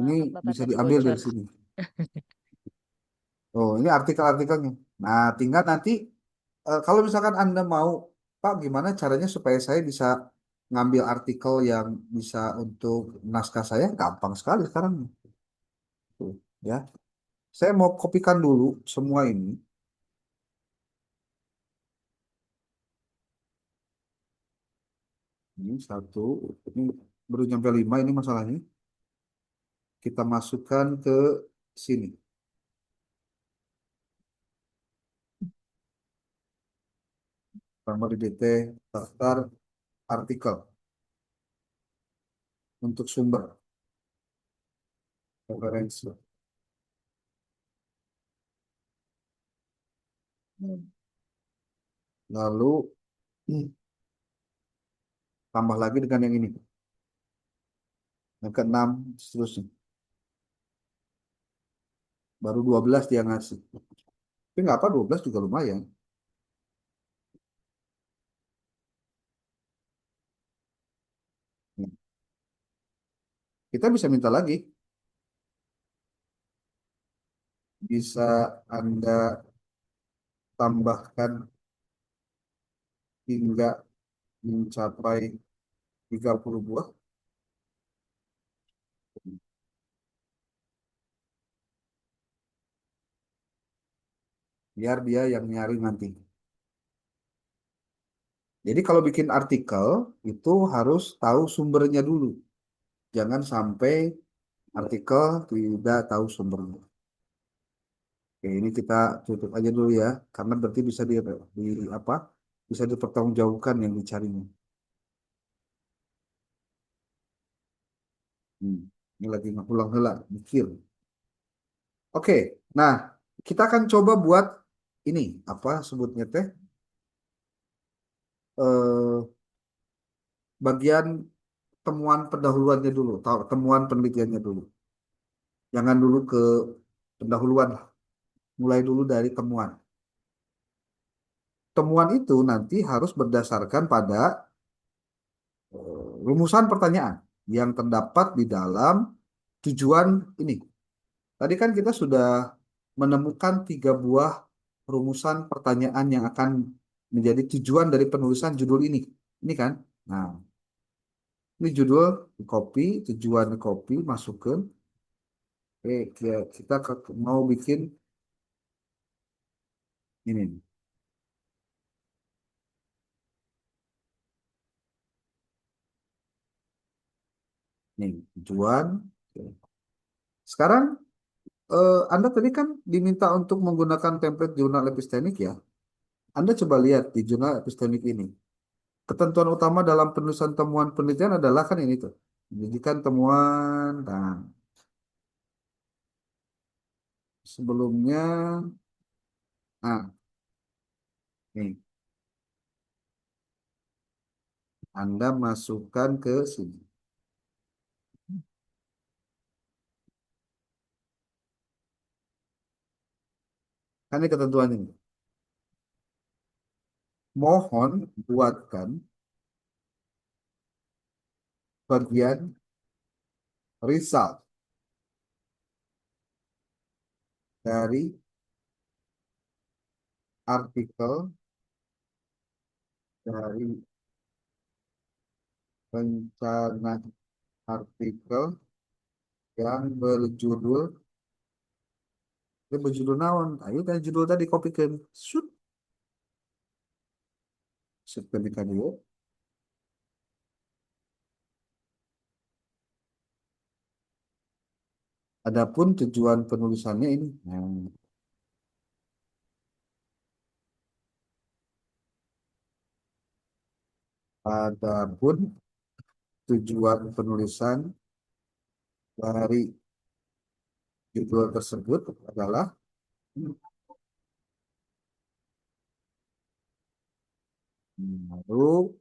ini Maaf, Bapak bisa tadi diambil bocor. dari sini. Oh, ini artikel-artikelnya. Nah, tinggal nanti kalau misalkan Anda mau, Pak, gimana caranya supaya saya bisa ngambil artikel yang bisa untuk naskah saya? Gampang sekali sekarang. Tuh, ya. Saya mau kopikan dulu semua ini. Ini satu, ini baru nyampe 5 ini masalahnya. Kita masukkan ke sini. Pertama di DT, daftar artikel untuk sumber referensi. Lalu tambah lagi dengan yang ini. Yang keenam, seterusnya. Baru 12 dia ngasih. Tapi nggak apa, 12 juga lumayan. Nah, kita bisa minta lagi. Bisa Anda tambahkan hingga mencapai 30 buah. Biar dia yang nyari nanti. Jadi kalau bikin artikel, itu harus tahu sumbernya dulu. Jangan sampai artikel tidak tahu sumbernya. Oke, ini kita tutup aja dulu ya, karena berarti bisa di apa? Bisa dipertanggungjawabkan yang dicarinya. Hmm, ini lagi ngulang hela, mikir. Oke, nah kita akan coba buat ini apa sebutnya teh eh, bagian temuan pendahuluannya dulu, tahu temuan penelitiannya dulu. Jangan dulu ke pendahuluan lah, mulai dulu dari temuan. Temuan itu nanti harus berdasarkan pada rumusan pertanyaan yang terdapat di dalam tujuan ini. Tadi kan kita sudah menemukan 3 buah rumusan pertanyaan yang akan menjadi tujuan dari penulisan judul ini. Ini kan? Nah, ini judul di copy, tujuan di copy, masukkan. Oke, kita mau bikin ini. Nih, tujuan. Oke. Sekarang Anda tadi kan diminta untuk menggunakan template jurnal epistemik ya. Anda coba lihat di jurnal epistemik ini. Ketentuan utama dalam penulisan temuan penelitian adalah kan ini tuh. Menjadikan temuan. Nah, sebelumnya, nah, nih, Anda masukkan ke sini. Kan ini ketentuan ini. Mohon buatkan bagian result dari artikel dari rencana artikel yang berjudul naon. Ayo kan judul tadi kopikan. Shoot. Seperti dia. Adapun tujuan penulisannya ini. Nah, adapun tujuan penulisan dari judul tersebut adalah lalu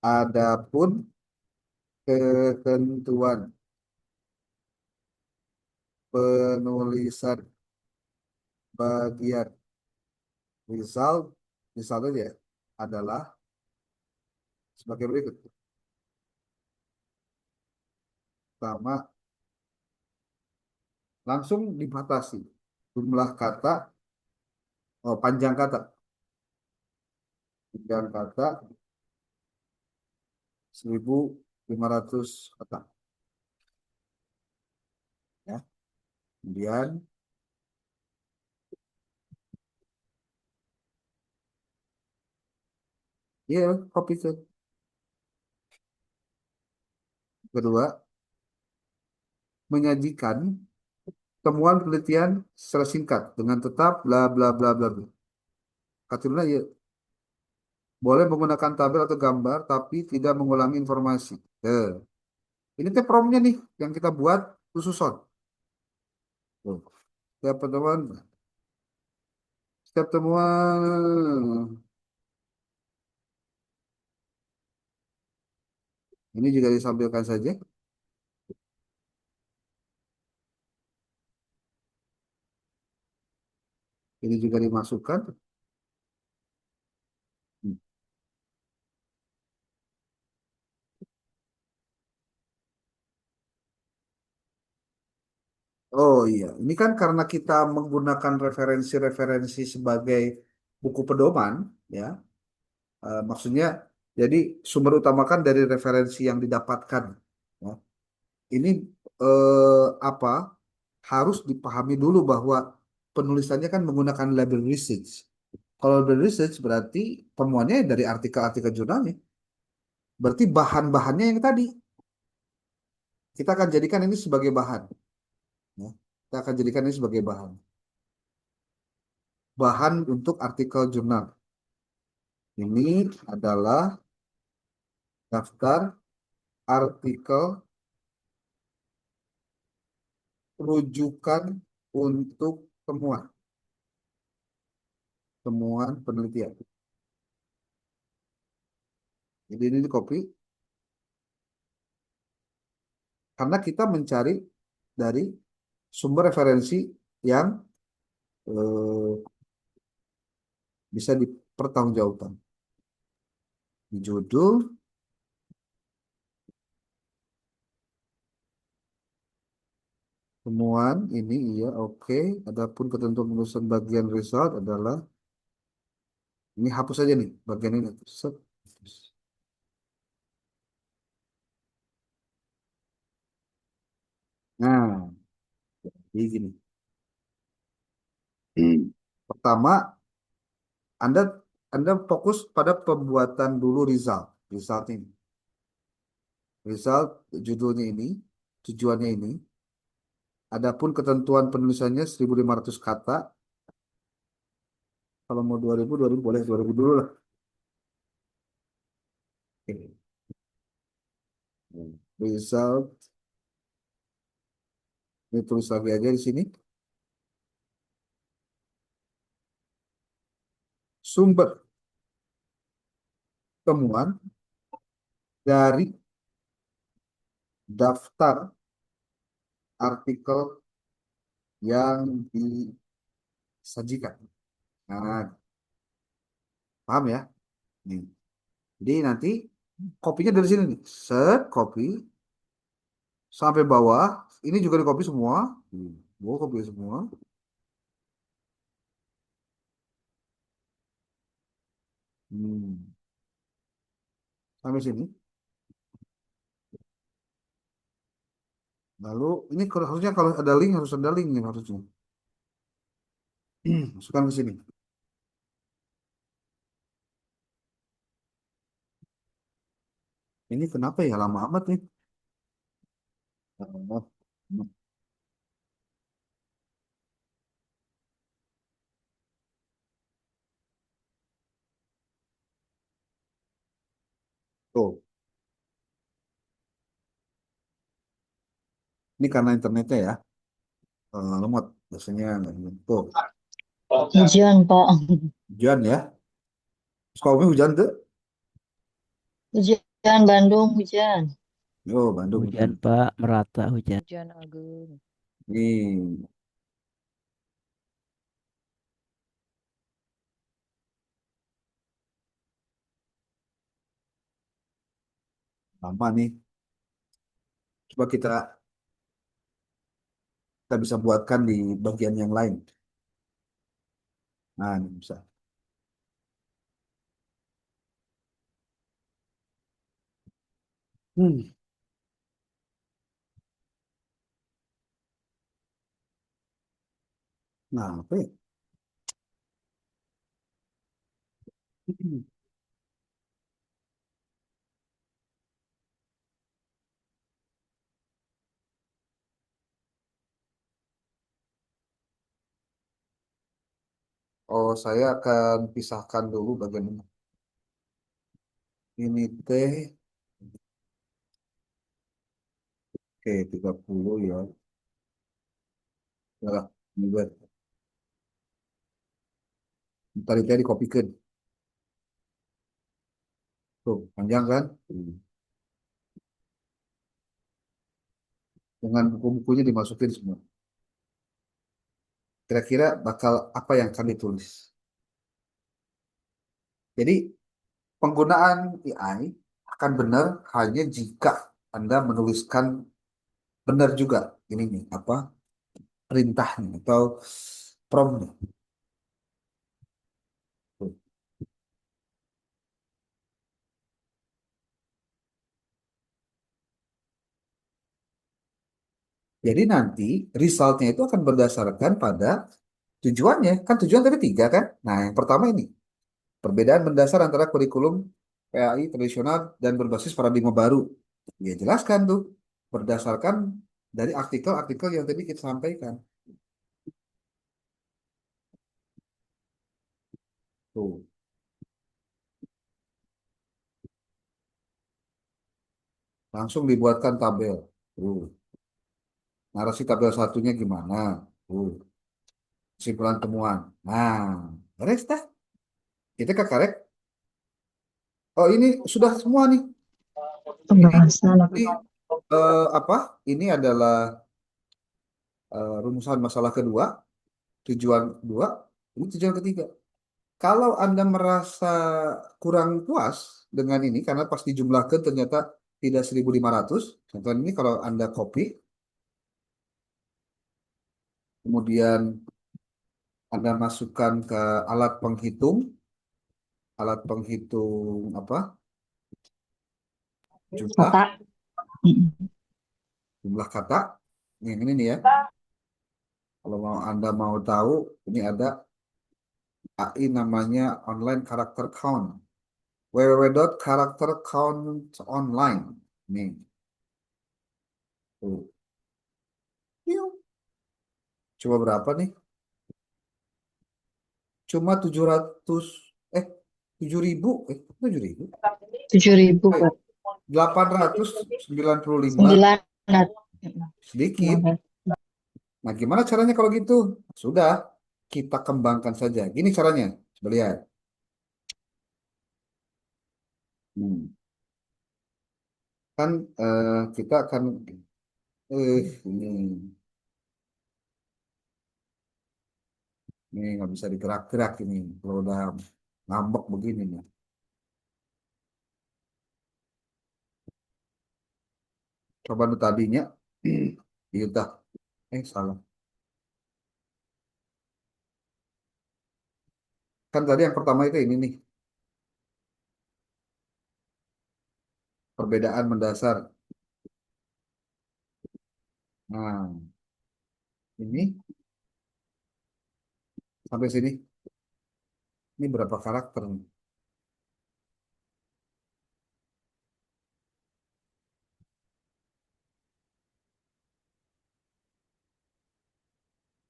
adapun ketentuan penulisan bagian result misalnya adalah sebagai berikut. Pertama, langsung dibatasi jumlah kata, panjang kata 1.500 kata ya. Kemudian ya copy ke kedua, menyajikan temuan penelitian secara singkat dengan tetap bla bla bla bla bla. Katanya ya boleh menggunakan tabel atau gambar tapi tidak mengulangi informasi. Ini teh promnya nih yang kita buat khususon. Tuh. Setiap temuan, setiap temuan ini juga disampaikan saja. Ini juga dimasukkan. Oh iya, ini kan karena kita menggunakan referensi-referensi sebagai buku pedoman, ya. Maksudnya, jadi sumber utamakan dari referensi yang didapatkan. Ya. Ini apa? Harus dipahami dulu bahwa penulisannya kan menggunakan label research. Kalau label research berarti temuannya dari artikel-artikel jurnalnya. Berarti bahan-bahannya yang tadi. Kita akan jadikan ini sebagai bahan. Ya. Kita akan jadikan ini sebagai bahan. Bahan untuk artikel jurnal. Ini adalah daftar artikel rujukan untuk temuan penelitian. Jadi ini di copy karena kita mencari dari sumber referensi yang bisa dipertanggungjawabkan. Di judul temuan ini iya oke. Adapun ketentuan penulisan bagian result adalah ini hapus aja nih bagian ini. Set. Nah, jadi gini. Pertama, Anda Anda fokus pada pembuatan dulu result ini. Result judulnya ini, tujuannya ini. Adapun ketentuan penulisannya 1.500 kata. Kalau mau 2.000 boleh 2.000 dulu lah. Oke. Result. Ini tulis lagi aja di sini. Sumber temuan dari daftar artikel yang disajikan. Nah, paham ya? Nih. Jadi nanti kopinya dari sini nih. Set, copy sampai bawah. Ini juga di copy semua. Gua copy semua. Sampai sini. Lalu ini harusnya kalau ada link harus ada link nih harusnya. Masukkan ke sini. Ini kenapa ya lama amat nih? Oh. Tuh, ini karena internetnya ya. Lemot biasanya tuh. Hujan, Pak. Hujan ya. Sukabumi hujan tuh. Hujan Bandung, hujan. Oh, Bandung Hujan hujan. Pak, merata hujan. Hujan agung. Nih, lama nih. Coba kita bisa buatkan di bagian yang lain. Nah, ini bisa. Hmm. Nah, apa ya? Oh, saya akan pisahkan dulu bagian ini. Ini teh, oke, 30 ya. Ya, ini buat. Ntar itu dikopikan. Tuh, panjang kan? Dengan buku-bukunya dimasukin semua. Kira-kira bakal apa yang akan ditulis? Jadi, penggunaan AI akan benar hanya jika Anda menuliskan benar juga ini nih, apa perintahnya atau promptnya. Tuh. Jadi nanti resultnya itu akan berdasarkan pada tujuannya. Kan tujuan tadi tiga kan? Nah, yang pertama ini. Perbedaan mendasar antara kurikulum PAI tradisional dan berbasis paradigma baru. Ya jelaskan tuh. Berdasarkan dari artikel-artikel yang tadi kita sampaikan. Tuh. Langsung dibuatkan tabel. Tuh. Narasi tabel satunya gimana? Tuh. Kesimpulan temuan. Nah, beres dah. Kita ke karek. Oh, ini sudah semua nih. Ini, Pembahasan. ini apa? Ini adalah rumusan masalah kedua, tujuan kedua, ini tujuan ketiga. Kalau Anda merasa kurang puas dengan ini, karena pas dijumlahkan ternyata tidak 1.500, contoh ini kalau Anda copy, kemudian Anda masukkan ke alat penghitung apa? Jumlah, Kata. Mm-mm. jumlah kata, yang ini nih ya. Kalau Anda mau tahu, ini ada AI namanya Online Character Count. www.charactercountonline. Nih, tuh. Coba berapa nih? Cuma 700, eh 7.000, 7.000, 7.000 eh Pak. 895, 9. Mm-mm. sedikit. 9. Nah, gimana caranya kalau gitu? Sudah, kita kembangkan saja. Gini caranya, coba lihat. Hmm. Kan kita akan, ini nggak bisa digerak-gerak ini. Kalau udah ngambek begini nih. Coba nu tadinya, iya dah. Salah. Kan tadi yang pertama itu ini nih, perbedaan mendasar. Nah, ini sampai sini. Ini berapa karakter nih?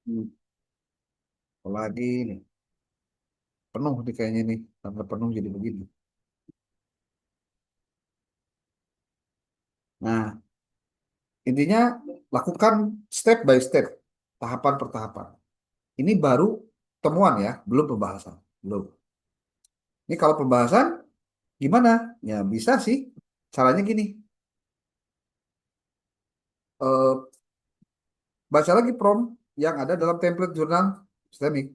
Hmm. Apalagi nih, penuh nih kayaknya nih. Sampai penuh jadi begini. Nah, intinya lakukan step by step, tahapan per tahapan. Ini baru temuan ya, belum pembahasan. Belum. Ini kalau pembahasan gimana? Ya bisa sih. Caranya gini. Eh, Baca lagi prompt yang ada dalam template jurnal sistemik.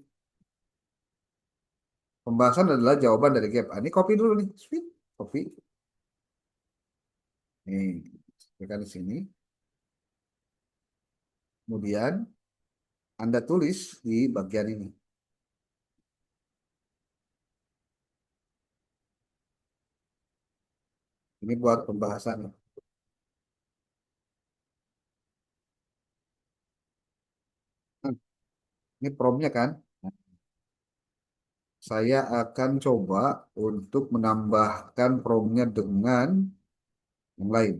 Pembahasan adalah jawaban dari gap. Ah, ini copy dulu nih. Sweet. Copy. Nih, tekan di sini. Kemudian Anda tulis di bagian ini. Ini buat pembahasan. Nah, ini promnya kan. Saya akan coba untuk menambahkan promnya dengan yang lain.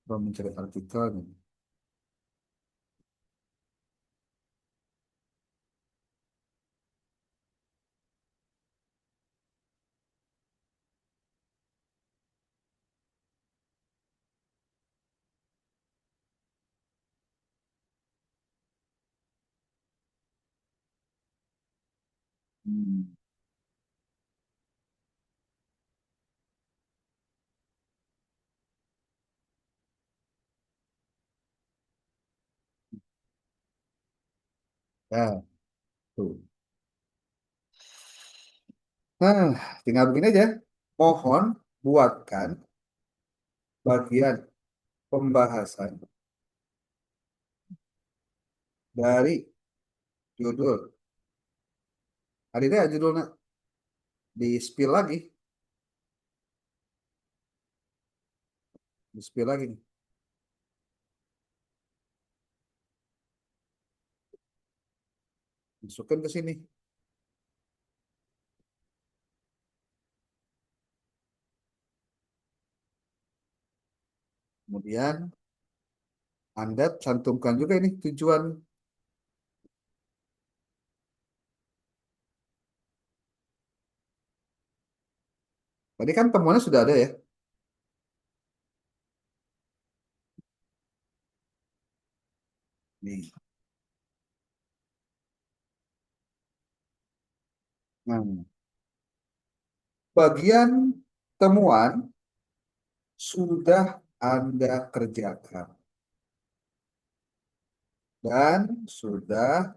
Prom mencari artikel. Hmm. Ya, tuh. Nah, tinggal begini aja. Mohon buatkan bagian pembahasan dari judul. Ada deh judulnya di spill lagi, di spill lagi nih. Masukkan ke sini. Kemudian Anda cantumkan juga ini tujuan. Tadi kan temuannya sudah ada ya. Nih. Nah, bagian temuan sudah Anda kerjakan dan sudah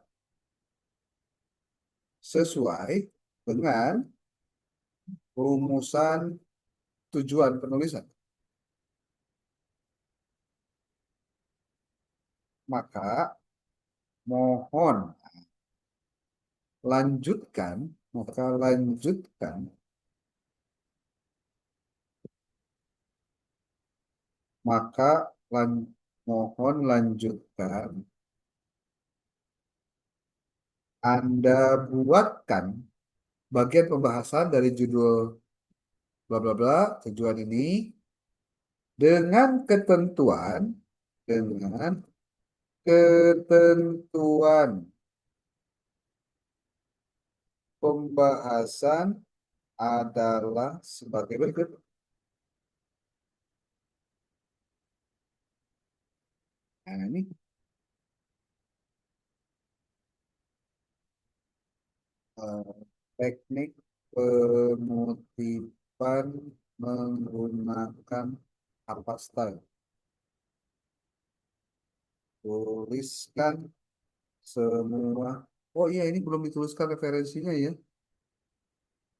sesuai dengan rumusan tujuan penulisan. Maka mohon lanjutkan, maka lanjutkan, maka lan, mohon lanjutkan. Anda buatkan bagian pembahasan dari judul bla bla bla tujuan ini dengan ketentuan pembahasan adalah sebagai berikut. Nah, ini eh, teknik pemotifan menggunakan apa style. Tuliskan semua. Oh iya, ini belum dituliskan referensinya ya.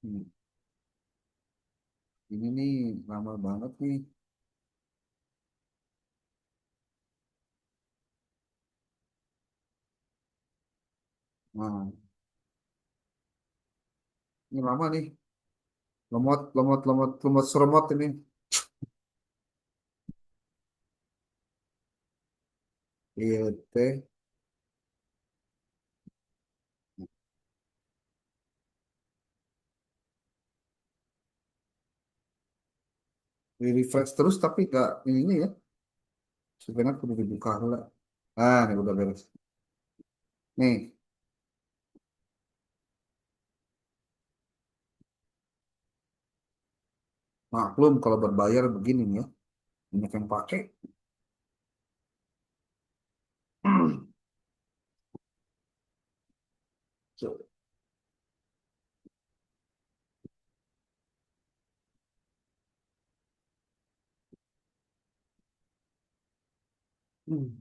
Hmm, ini nih lama banget nih. Nah, ini lama nih. Lemot, lemot, lemot, lemot, seremot ini. Iya, teh. Di refresh terus tapi gak ini ya. Sebenarnya perlu dibuka dulu. Ah, ini udah beres. Nih, maklum kalau berbayar begini nih ya. Banyak yang pakai. So, Hmm.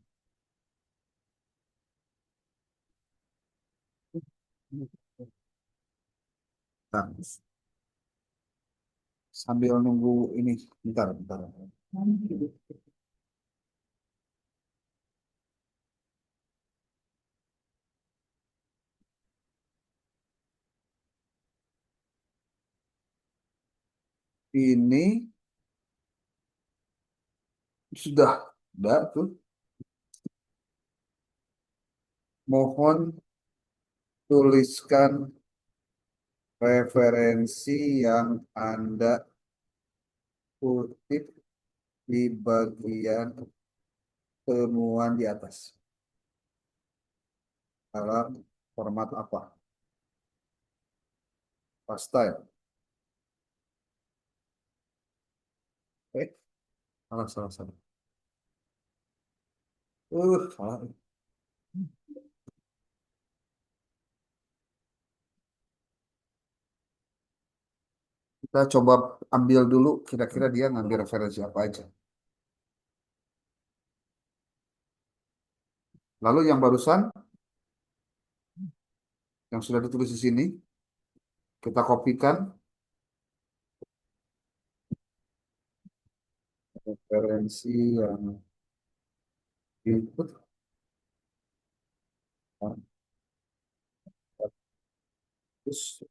Nah, sambil nunggu ini, bentar, bentar. Ini sudah tuh. Mohon tuliskan referensi yang Anda kutip di bagian temuan di atas. Dalam format apa? Pasta. Salah, salah, salah. Salah. Kita coba ambil dulu kira-kira dia ngambil referensi apa aja. Lalu yang barusan, yang sudah ditulis di sini, kita kopikan referensi yang input. Terus,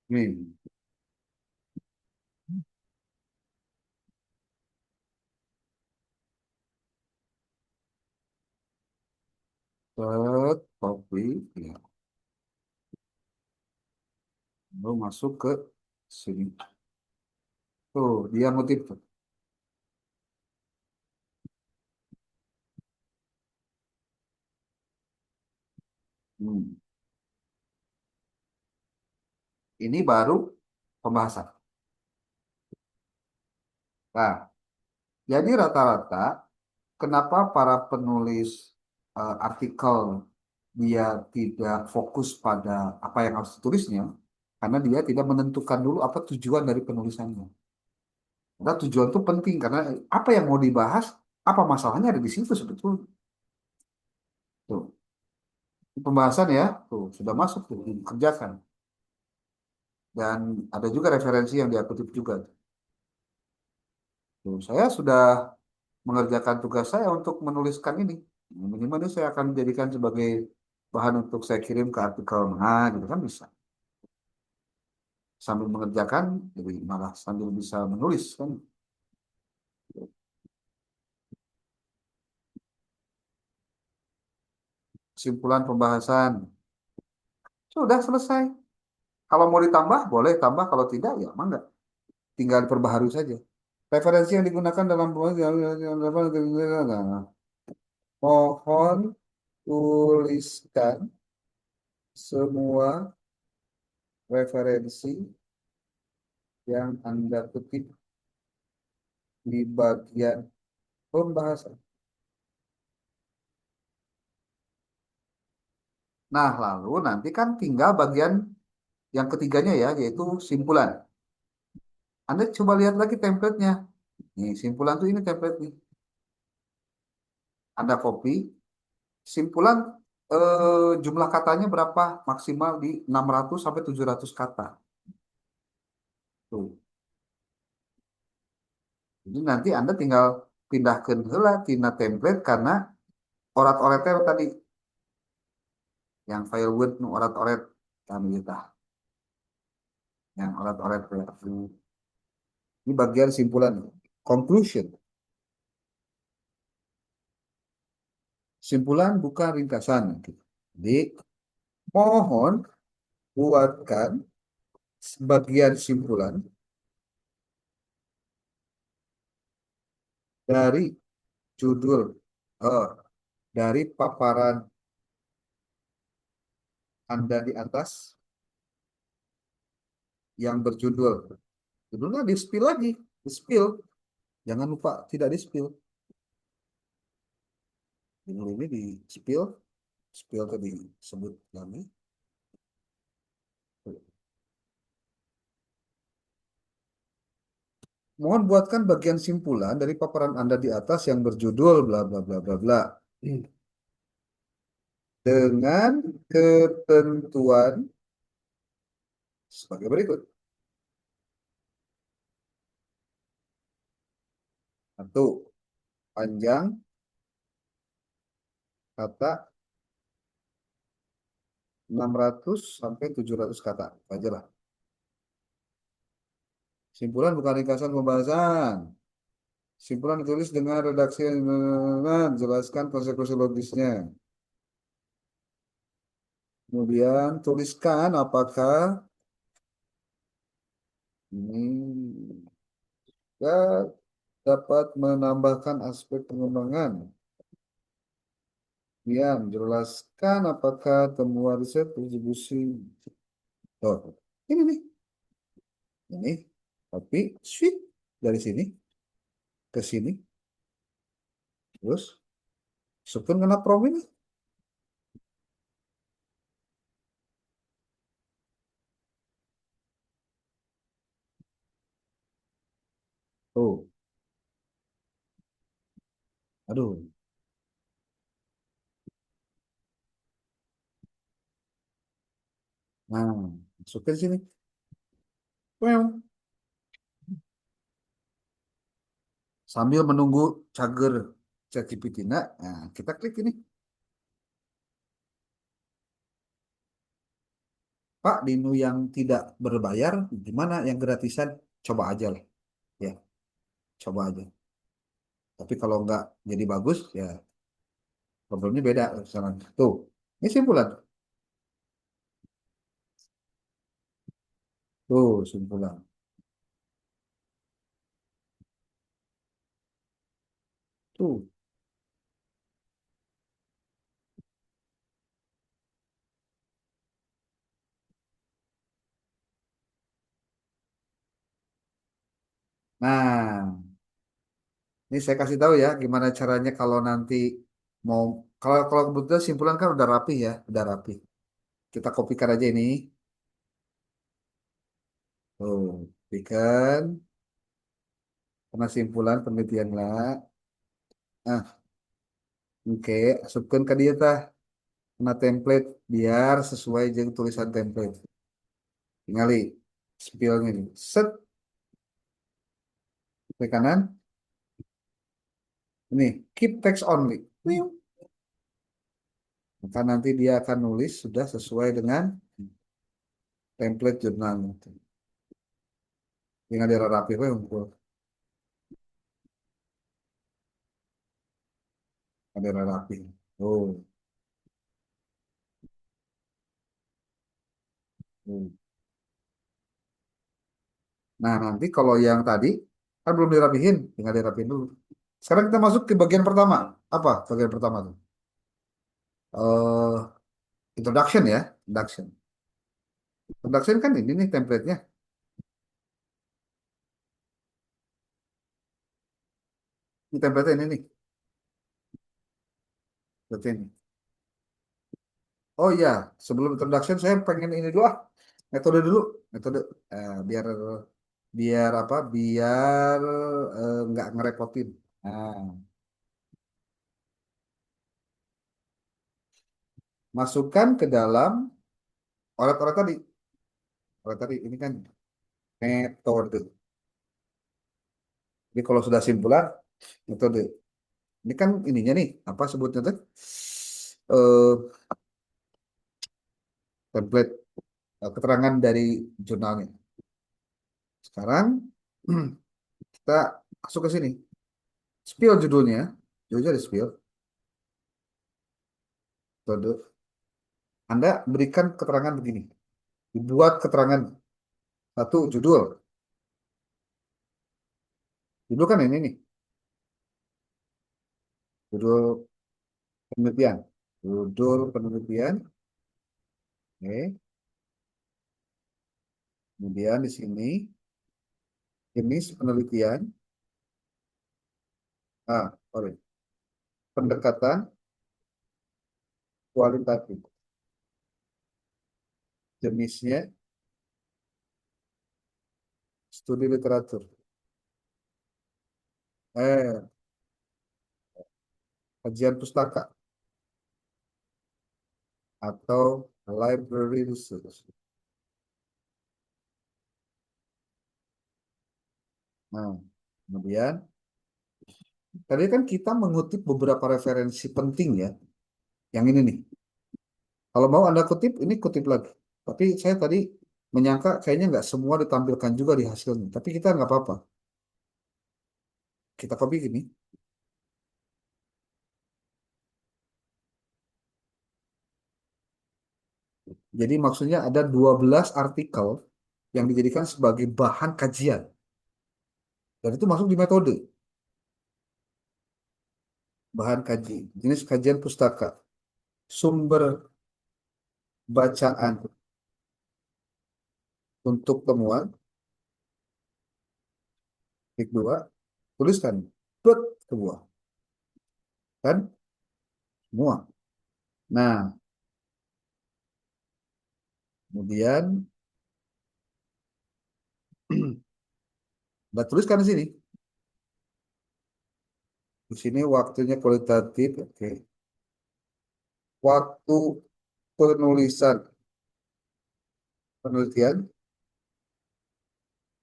nih, copy, ya. Lalu masuk ke sini. Tuh, dia motif tuh. Hmm. Ini baru pembahasan. Nah, jadi rata-rata kenapa para penulis artikel dia tidak fokus pada apa yang harus ditulisnya? Karena dia tidak menentukan dulu apa tujuan dari penulisannya. Karena tujuan itu penting karena apa yang mau dibahas, apa masalahnya ada di situ sebetulnya. Tuh, pembahasan ya, tuh sudah masuk tuh dikerjakan. Dan ada juga referensi yang dia kutip juga. Tuh, saya sudah mengerjakan tugas saya untuk menuliskan ini. Minimal ini saya akan jadikan sebagai bahan untuk saya kirim ke artikel mana gitu kan bisa. Sambil mengerjakan, jadi malah sambil bisa menulis kan. Kesimpulan pembahasan sudah selesai. Kalau mau ditambah boleh tambah, kalau tidak ya mangga. Tinggal diperbaharui saja. Referensi yang digunakan dalam mohon tuliskan semua referensi yang Anda kutip di bagian pembahasan. Nah, lalu nanti kan tinggal bagian yang ketiganya ya, yaitu simpulan. Anda coba lihat lagi template-nya. Nih, simpulan tuh ini template nih. Anda copy, simpulan jumlah katanya berapa? Maksimal di 600 sampai 700 kata. Tuh. Jadi nanti Anda tinggal pindahkan heula tina template karena orat-oretnya tadi yang file word nu orat-oret kami kita. Yang orat-oret ini bagian simpulan. Conclusion. Simpulan bukan ringkasan. Jadi mohon buatkan sebagian simpulan dari judul eh, dari paparan Anda di atas yang berjudul. Judulnya di spill lagi, di spill. Jangan lupa tidak di spill. Ini di spill, spill tadi sebut lagi. Mohon buatkan bagian simpulan dari paparan Anda di atas yang berjudul bla bla bla bla bla. Dengan ketentuan sebagai berikut. Satu, panjang kata 600 sampai 700 kata. Aja lah. Simpulan bukan ringkasan pembahasan. Simpulan ditulis dengan redaksi yang jelaskan konsekuensi logisnya. Kemudian tuliskan apakah ini dapat menambahkan aspek pengembangan. Kemudian jelaskan apakah temuan riset distribusi. Oh, ini nih. Ini. Tapi sweet dari sini ke sini. Terus sukun kena prom ini. Oh, aduh. Nah, masukin sini. Well, sambil menunggu cager ChatGPT. Nah, kita klik ini. Pak, Dinu yang tidak berbayar, gimana yang gratisan? Coba aja lah. Ya, coba aja. Tapi kalau nggak jadi bagus, ya problemnya beda. Misalnya. Tuh, ini simpulan. Tuh, simpulan. Tuh. Nah, ini saya kasih tahu ya, gimana caranya kalau nanti mau, kalau kebetulan simpulan kan udah rapi ya, udah rapi. Kita kopikan aja ini. Tuh, kopikan. Karena simpulan penelitian lah. Nah, oke, masukkan ke dia tah. Kena template biar sesuai dengan tulisan template. Tinggali spillnya ini. Set, klik kanan. Ini, keep text only. Wiu. Maka nanti dia akan nulis sudah sesuai dengan template jurnalnya. Tinggal dia rapi, unggul. Ada rapi. Oh. Hmm. Nah, nanti kalau yang tadi kan belum dirapihin, tinggal dirapihin dulu. Sekarang kita masuk ke bagian pertama. Apa bagian pertama tuh? eh Introduction ya, introduction. Introduction kan ini nih template-nya. Ini template ini nih. Template ini. Oh iya, sebelum introduction saya pengen ini dulu ah. Metode dulu, metode biar biar apa? Biar nggak ngerepotin. Nah, masukkan ke dalam oret-oret tadi. Oret tadi ini kan metode. Jadi kalau sudah simpulan metode. Ini kan ininya nih, apa sebutnya tuh? Eh Template keterangan dari jurnalnya. Sekarang kita masuk ke sini. Spill judulnya. Judulnya di spill. Metode. Anda berikan keterangan begini. Dibuat keterangan satu judul. Judul kan ini nih. Judul penelitian. Judul penelitian. Oke. Kemudian di sini jenis penelitian. Sorry. Pendekatan kualitatif. Jenisnya studi literatur. Eh, Kajian pustaka atau library research. Nah, kemudian tadi kan kita mengutip beberapa referensi penting ya. Yang ini nih. Kalau mau Anda kutip, ini kutip lagi. Tapi saya tadi menyangka kayaknya nggak semua ditampilkan juga di hasilnya. Tapi kita nggak apa-apa. Kita copy gini. Jadi maksudnya ada 12 artikel yang dijadikan sebagai bahan kajian. Dan itu masuk di metode. Bahan kaji. Jenis kajian pustaka. Sumber bacaan untuk temuan. Klik dua. Tuliskan. Bet kedua. Kan? Semua. Nah, kemudian Anda tuliskan di sini. Di sini waktunya kualitatif. Oke. Waktu penulisan penelitian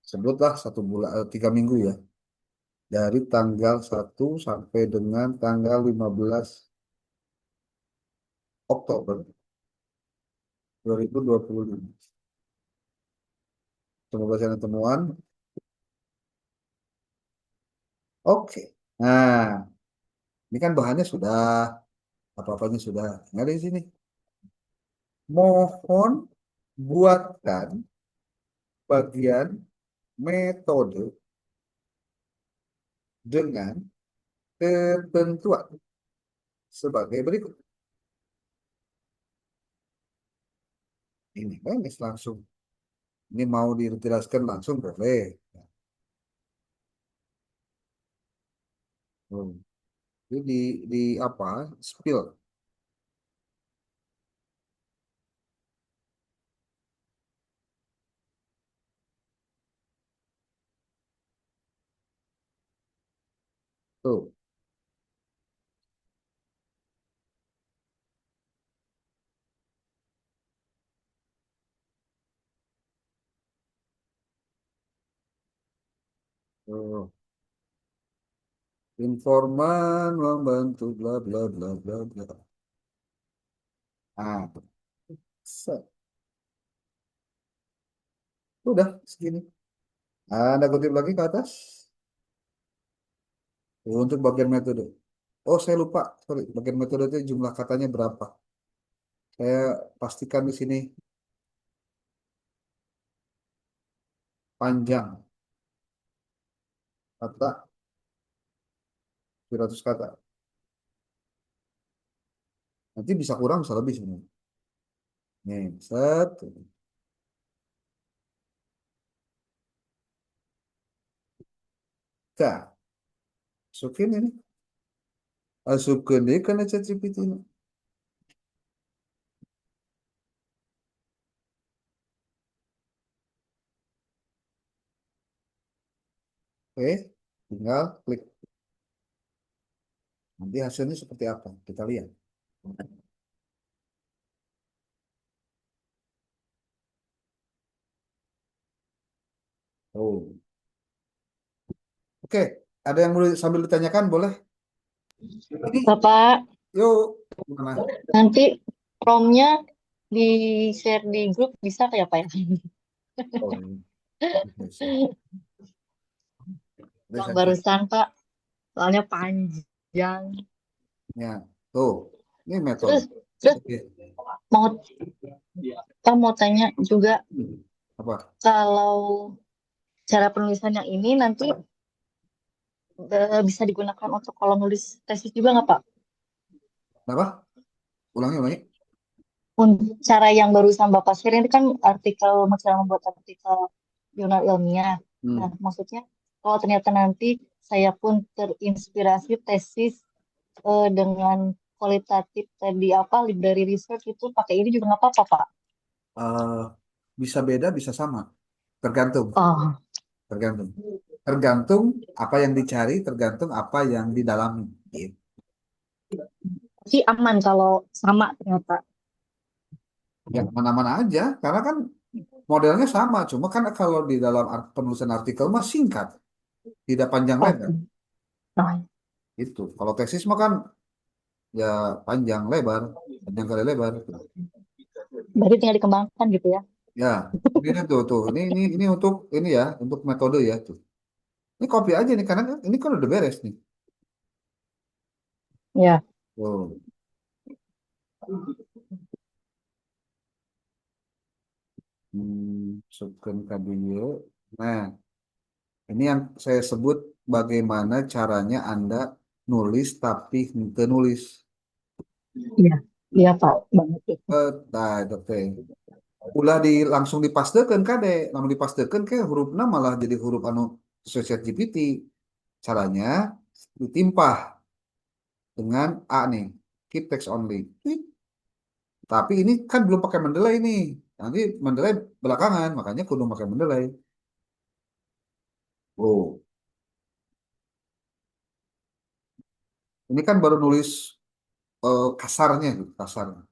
sebutlah 1 bulan 3 minggu ya, dari tanggal 1 sampai dengan tanggal 15 Oktober 2025. Semoga saya ada temuan. Oke. Nah, ini kan bahannya sudah, apa-apanya sudah. Tinggal di sini. Mohon buatkan bagian metode dengan ketentuan sebagai berikut. Ini kan langsung. Ini mau dijelaskan langsung boleh. Hmm. Ini di apa? Spill. Tuh. Tuh. Informan membantu bla bla bla bla bla. Ah, set. Udah segini. Ada kutip lagi ke atas. Untuk bagian metode. Oh, saya lupa. Sorry, bagian metode itu jumlah katanya berapa? Saya pastikan di sini panjang kata 200 kata. Nanti bisa kurang, bisa lebih sebenarnya. Nih, set. Nah, masukin ini. Masukkan deh karena ChatGPT ini. Oke, tinggal klik. Nanti hasilnya seperti apa? Kita lihat. Oh, oke. Ada yang mau sambil ditanyakan boleh? Ini, Bapak, yuk. Gimana? nanti promnya di share di grup bisa kayak Pak ya? Oh, ini. Bisa. Yang Bisa cek. barusan Pak, soalnya panjang. Ya, tuh. Ini metode. Terus, terus Oke. mau Pak mau tanya juga Apa? kalau cara penulisan yang ini nanti bisa digunakan untuk kalau nulis tesis juga nggak Pak? Apa? Ulangi, ulangi. Cara yang barusan Bapak share ini kan artikel, cara membuat artikel jurnal ilmiah. Hmm. Nah, maksudnya kalau ternyata nanti saya pun terinspirasi tesis dengan kualitatif tadi apa library research itu pakai ini juga nggak apa-apa, Pak? Eh, bisa beda, bisa sama. Tergantung, Oh, tergantung. Tergantung apa yang dicari, tergantung apa yang didalami. Gitu. sih aman kalau sama ternyata. Ya, mana-mana aja, karena kan modelnya sama. Cuma kan kalau di dalam penulisan artikel mah singkat, tidak panjang Oh, lebar. oh, Itu. Kalau tesis mah kan ya panjang lebar, panjang kali lebar. berarti tinggal dikembangkan gitu ya? Ya, ini tuh. Ini untuk ini ya, untuk metode ya tuh. Ini copy aja nih, karena ini kan udah beres nih. Ya. Tuh. Masukkan kabinet. Nah, ini yang saya sebut bagaimana caranya Anda nulis tapi nggak nulis. Iya, iya Pak, banget itu. Nah, itu teh. Ulah langsung dipastekan kade, langsung dipastekan ke hurufnya malah jadi huruf anu sesuai ChatGPT. Caranya ditimpah dengan A nih, keep text only. Tapi ini kan belum pakai Mendeley nih. Nanti Mendeley belakangan, makanya kudu pakai Mendeley. Oh, ini kan baru nulis kasarnya, gitu, kasarnya.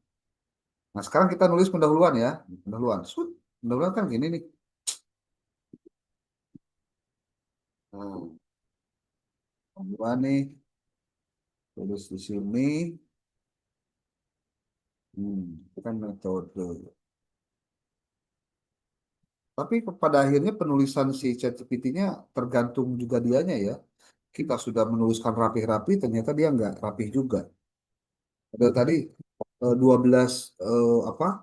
Nah, sekarang kita nulis pendahuluan ya, pendahuluan. Pendahuluan kan gini nih. Nah, pendahuluan nih, tulis di sini. Itu kan metode. Tapi pada akhirnya penulisan si ChatGPT-nya tergantung juga dianya ya. Kita sudah menuliskan rapi-rapi, ternyata dia nggak rapih juga. Ada tadi 12 apa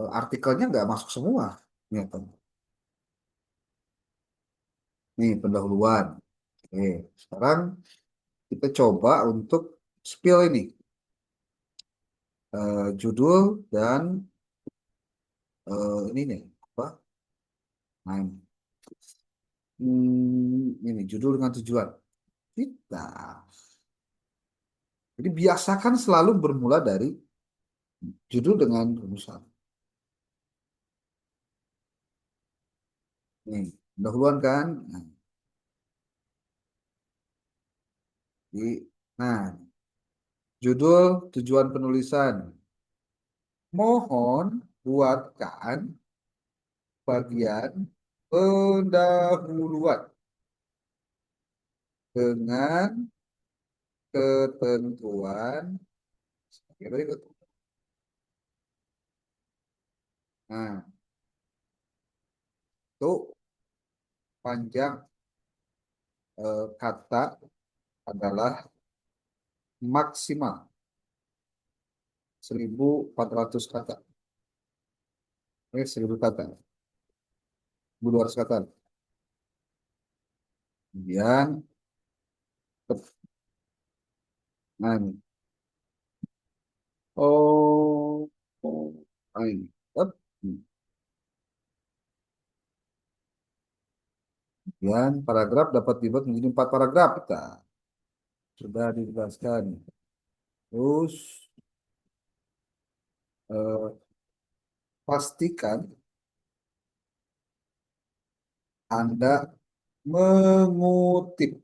artikelnya nggak masuk semua. Ternyata. Nih pendahuluan. Oke, sekarang kita coba untuk spill ini. Judul dan ini nih apa? Nah, ini judul dengan tujuan. Kita. Jadi biasakan selalu bermula dari judul dengan rumusan. Nih, pendahuluan kan. Nah, nah, judul tujuan penulisan. Mohon buatkan bagian pendahuluan dengan ketentuan berikut. Nah, itu panjang kata adalah maksimal 1.400 kata. 1.000 kata. 1.200 kata. Kemudian, nah ini. Oh, nah ini. Tep. Kemudian paragraf dapat dibuat menjadi 4 paragraf. Kita sudah dijelaskan. Terus eh, pastikan Anda mengutip,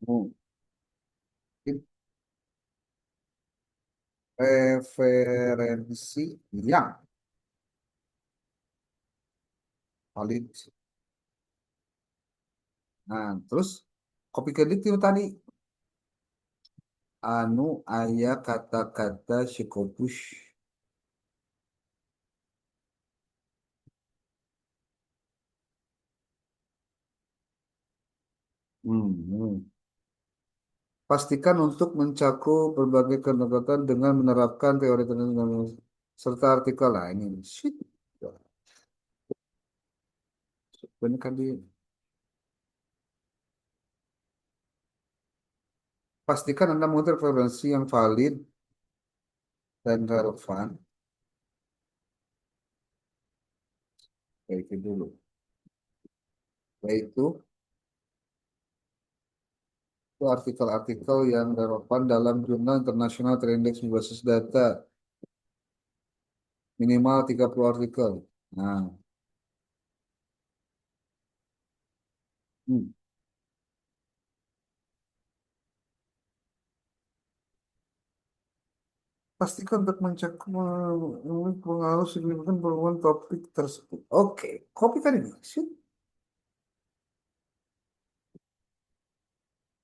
mengutip referensi yang valid. Nah, terus copy credit itu tadi anu aya kata-kata Shikopush. Hmm. Pastikan untuk mencakup berbagai pendekatan dengan menerapkan teori serta artikel lah ini. Shit. Benar kan dia. Pastikan Anda mengutip referensi yang valid dan relevan. Yaitu dulu. Yaitu Itu artikel-artikel yang relevan dalam jurnal internasional terindeks berbasis data. Minimal 30 artikel. Nah, hmm. Pastikan untuk mencakup pengaruh signifikan perubahan topik tersebut. Oke, copy kan ini. Shoot.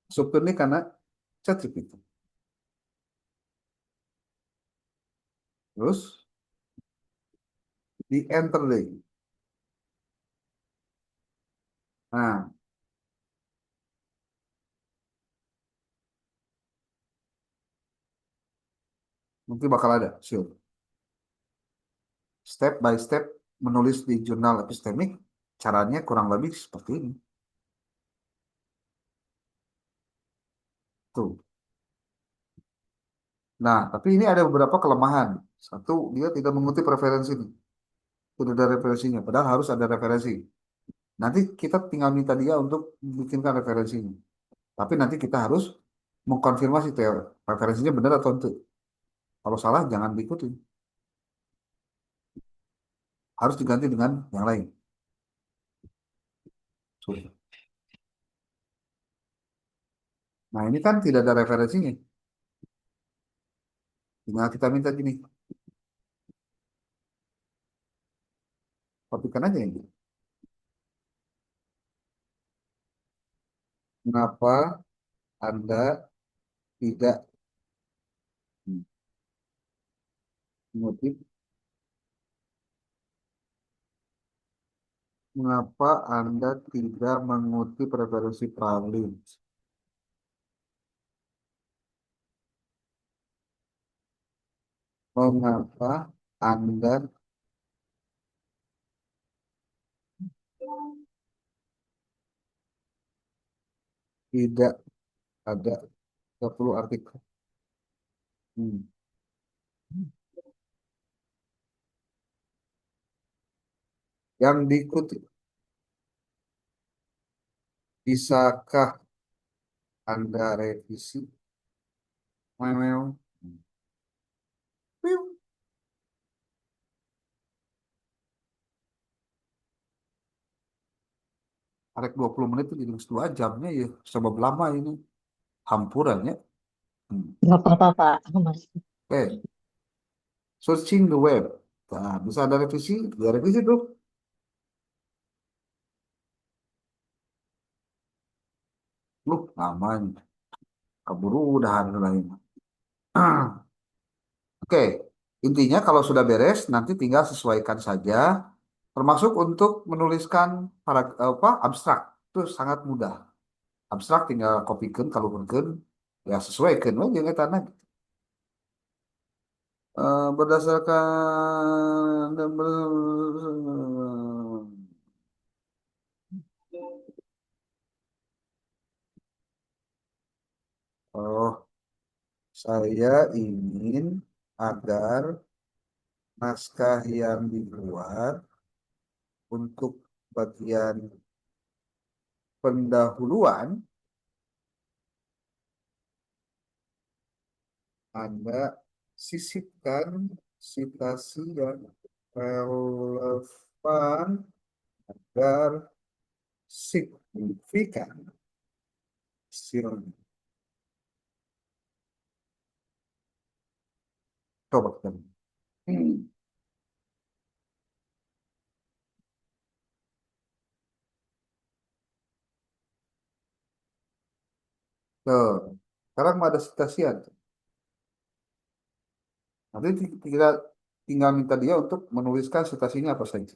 Supir ini karena ChatGPT. Terus di enter deh. Nah, nanti bakal ada, sure. Step by step menulis di jurnal epistemik, caranya kurang lebih seperti ini. Tuh. Nah, tapi ini ada beberapa kelemahan. Satu, dia tidak mengutip referensi ini. Tidak ada referensinya, padahal harus ada referensi. Nanti kita tinggal minta dia untuk bikinkan referensinya. Tapi nanti kita harus mengkonfirmasi teori referensinya benar atau enggak. Kalau salah jangan diikuti. Harus diganti dengan yang lain. Sudah. Nah, ini kan tidak ada referensinya. Tinggal kita minta gini. Kopikan aja ini. Mengapa Anda tidak mengutip? Mengapa Anda tidak mengutip referensi Pralin? Mengapa Anda tidak ada 30 artikel? Hmm. Yang diikuti, bisakah Anda revisi? Meow. Piu. Arek 20 menit itu jadi 2 jamnya ya. Sebab lama ini. Hampurannya. Hmm. Nggak apa-apa, Pak. Mas. Oke, searching the web. Nah, bisa ada revisi, ya revisi tuh. Lu namanya. Keburu udahan lain. Oke, intinya kalau sudah beres, nanti tinggal sesuaikan saja. Termasuk untuk menuliskan abstrak. Itu sangat mudah. Abstrak tinggal kopikan, kalau mungkin ya sesuaikan aja nggak tanah. Berdasarkan oh, saya ingin agar naskah yang dibuat untuk bagian pendahuluan Anda sisipkan citasi yang relevan agar signifikan hasilnya. Coba kan. Tuh. Sekarang ada citasian. Nanti kita tinggal minta dia untuk menuliskan citasinya apa saja.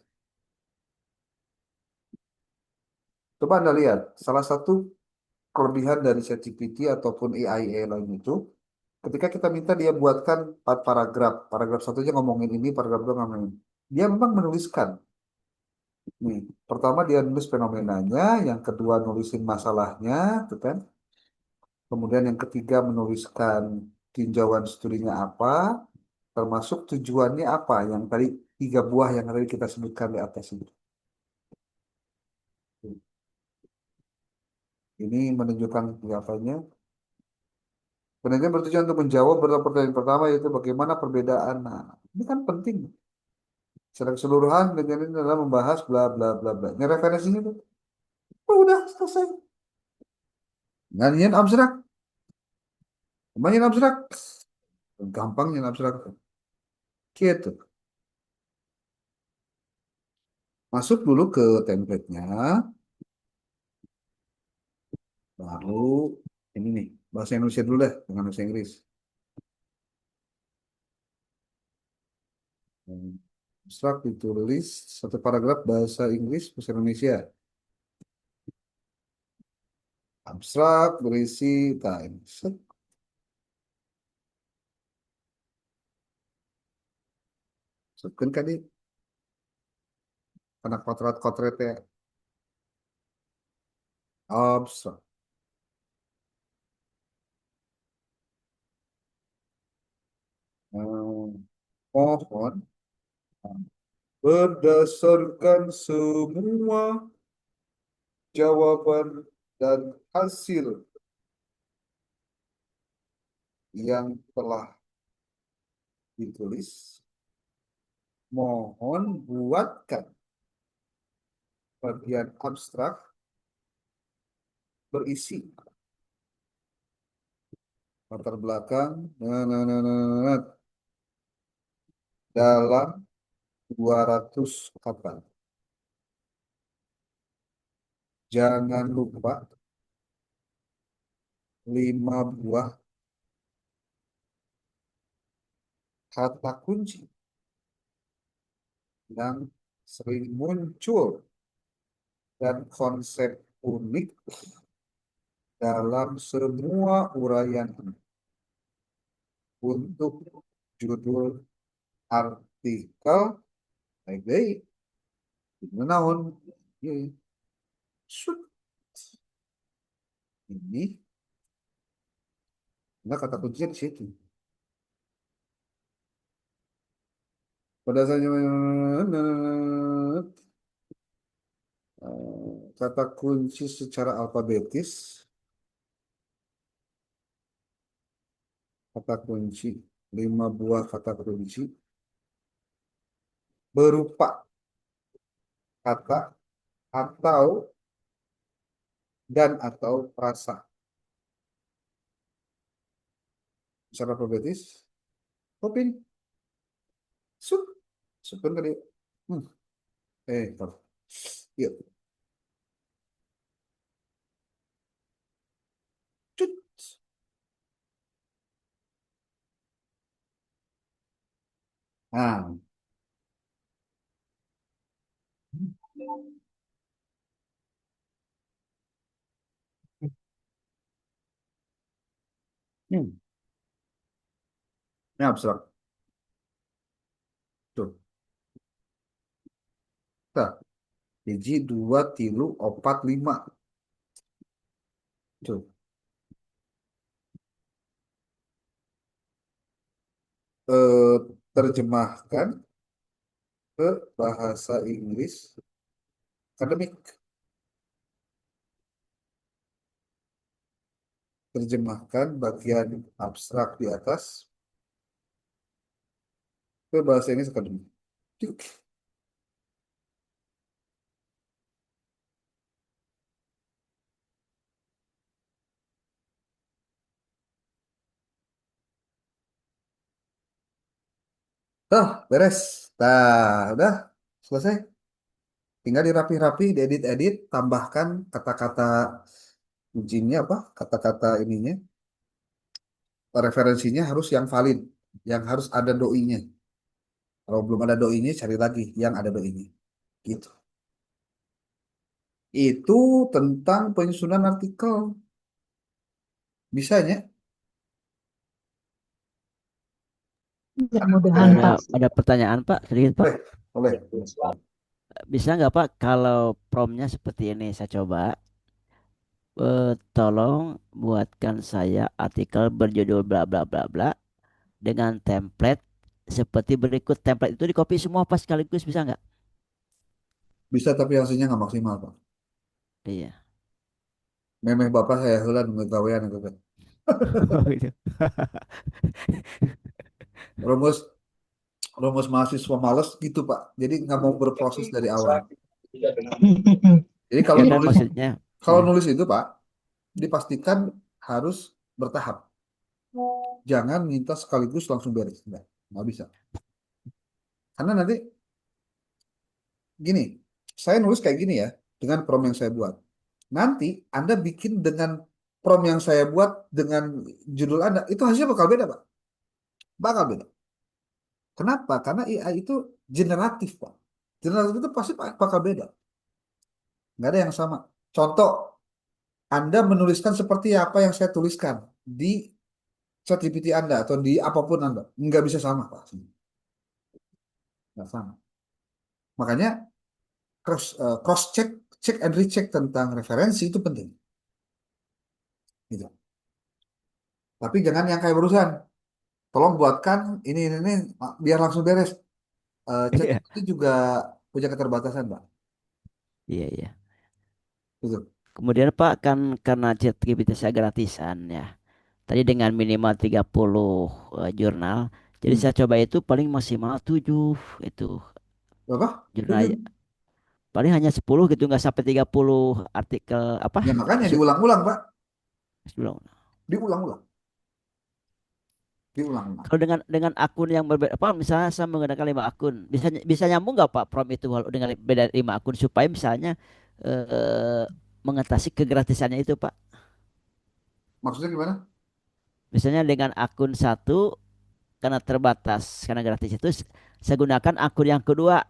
Coba Anda lihat, salah satu kelebihan dari ChatGPT ataupun AI lain itu, ketika kita minta dia buatkan 4 paragraf, paragraf satunya ngomongin ini, paragraf dua ngomongin ini. Dia memang menuliskan. Nih, pertama dia nulis fenomenanya, yang kedua nulisin masalahnya, tuh kan? Kemudian yang ketiga menuliskan tinjauan studinya apa, termasuk tujuannya apa, yang tadi 3 buah yang tadi kita sebutkan di atas itu. Ini menunjukkan apanya? Penelitian bertujuan untuk menjawab beberapa pertanyaan pertama yaitu bagaimana perbedaan. Nah, ini kan penting. Secara keseluruhan dengan ini adalah membahas bla bla bla bla. Ini referensinya tuh. Oh, udah selesai. Nyanyian abstrak. Nyanyian abstrak. Gampang nyanyian abstrak. Gitu. Masuk dulu ke template-nya. Lalu ini nih. Bahasa Indonesia dulu deh. Dengan bahasa Inggris. Abstrak ditulis satu paragraf bahasa Inggris, bahasa Indonesia. Abstrak berisi time. Set. Sebutkan kan dia. Karena kotret-kotretnya abstrak. Mohon berdasarkan semua jawaban dan hasil yang telah ditulis, mohon buatkan bagian abstrak berisi latar belakang dalam 200 kata. Jangan lupa 5 buah kata kunci yang sering muncul dan konsep unik dalam semua uraian ini. Untuk judul artikel, baik-baik, menaun, ini, nah kata kuncinya di situ. Pada saatnya kata kunci secara alfabetis, kata kunci, 5 buah kata kunci berupa kata atau dan atau frasa. Secara alfabetis, Kopin, sup, supin tadi. Tar. Yuk, cut. Nah, hmm. Ini abstrak. Tuh, nah, hiji, dua, tilu, opat, lima. Tuh, eh, terjemahkan ke bahasa Inggris akademik. Terjemahkan bagian abstrak di atas ke bahasa Inggris akademik. Tik. Beres. Udah selesai. Tinggal dirapi-rapi, diedit-edit, tambahkan kata-kata kuncinya apa? Kata-kata ininya, referensinya harus yang valid, yang harus ada doinya. Kalau belum ada doinya, cari lagi yang ada doinya. Gitu. Itu tentang penyusunan artikel. Bisanya? Mudah-mudahan Ada Pak. ada pertanyaan Pak, sedikit Pak. Boleh. Bisa nggak Pak kalau promnya seperti ini saya coba. Tolong buatkan saya artikel berjudul bla bla bla bla dengan template seperti berikut. Template itu di copy semua pas sekaligus bisa nggak? Bisa tapi hasilnya nggak maksimal, Pak. Iya. Memeh bapak saya heula nu gawean itu teh. Oh, gitu. Rumus rumus mahasiswa males gitu Pak. Jadi nggak mau berproses dari awal. Jadi Ya kan maksudnya. kalau Ya, nulis itu Pak, dipastikan harus bertahap. Jangan minta sekaligus langsung beres. Nggak bisa. Karena nanti gini, saya nulis kayak gini ya, dengan prompt yang saya buat. Nanti Anda bikin dengan prompt yang saya buat dengan judul Anda, itu hasilnya bakal beda Pak. Bakal beda. Kenapa? Karena AI itu generatif Pak. Generatif itu pasti bakal beda. Nggak ada yang sama. Contoh, Anda menuliskan seperti apa yang saya tuliskan di ChatGPT Anda atau di apapun Anda. Nggak bisa sama Pak. Nggak sama. Makanya cross check, check and recheck tentang referensi itu penting. Gitu. Tapi jangan yang kayak barusan. Tolong buatkan ini, biar langsung beres. iya, ChatGPT juga punya keterbatasan, Pak. iya, iya. Gitu. Kemudian Pak kan karena ChatGPT saya gratisan ya. Tadi dengan minimal 30 jurnal. Jadi Hmm. saya coba itu paling maksimal 7 itu Berapa? jurnal. 7. Paling hanya 10 gitu, nggak sampai 30 artikel apa? Ya makanya Su- diulang-ulang, Pak. Sebelum. Diulang-ulang. Diulang-ulang. Kalau dengan akun yang berbeda, apa misalnya saya menggunakan 5 akun, bisa bisa nyambung nggak Pak prompt itu walau dengan beda 5 akun supaya misalnya eh, mengatasi kegratisannya itu Pak. Maksudnya gimana? Misalnya dengan akun satu karena terbatas karena gratis itu saya gunakan akun yang kedua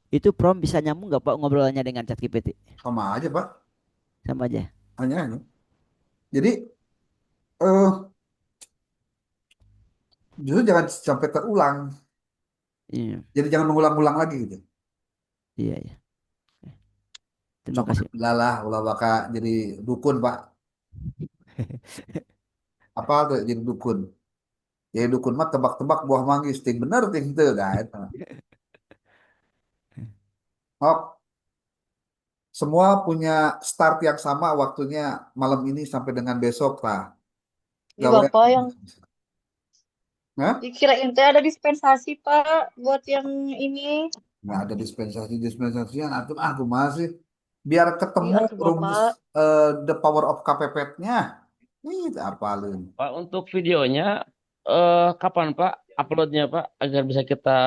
itu prompt bisa nyambung nggak Pak ngobrolnya dengan ChatGPT Sama aja, Pak. sama aja. Hanya ini. Jadi, eh justru jangan sampai terulang. Iya, Jadi jangan mengulang-ulang lagi gitu. iya, iya. Terima Sok kasih. lah, ulah baka jadi dukun, Pak. Apa tuh jadi dukun? Jadi dukun mah tebak-tebak buah manggis. Ting bener, ting itu, kan? Oh, semua punya start yang sama waktunya malam ini sampai dengan besok lah. Ini Gawe. Bapak yang Nah, dikirain teh ada dispensasi, Pak, buat yang ini. nggak ada dispensasian atau aku masih biar ketemu Iya tuh rumus Bapak. the power of KPP-nya. Ini apalin. Pak, untuk videonya kapan Pak uploadnya Pak agar bisa kita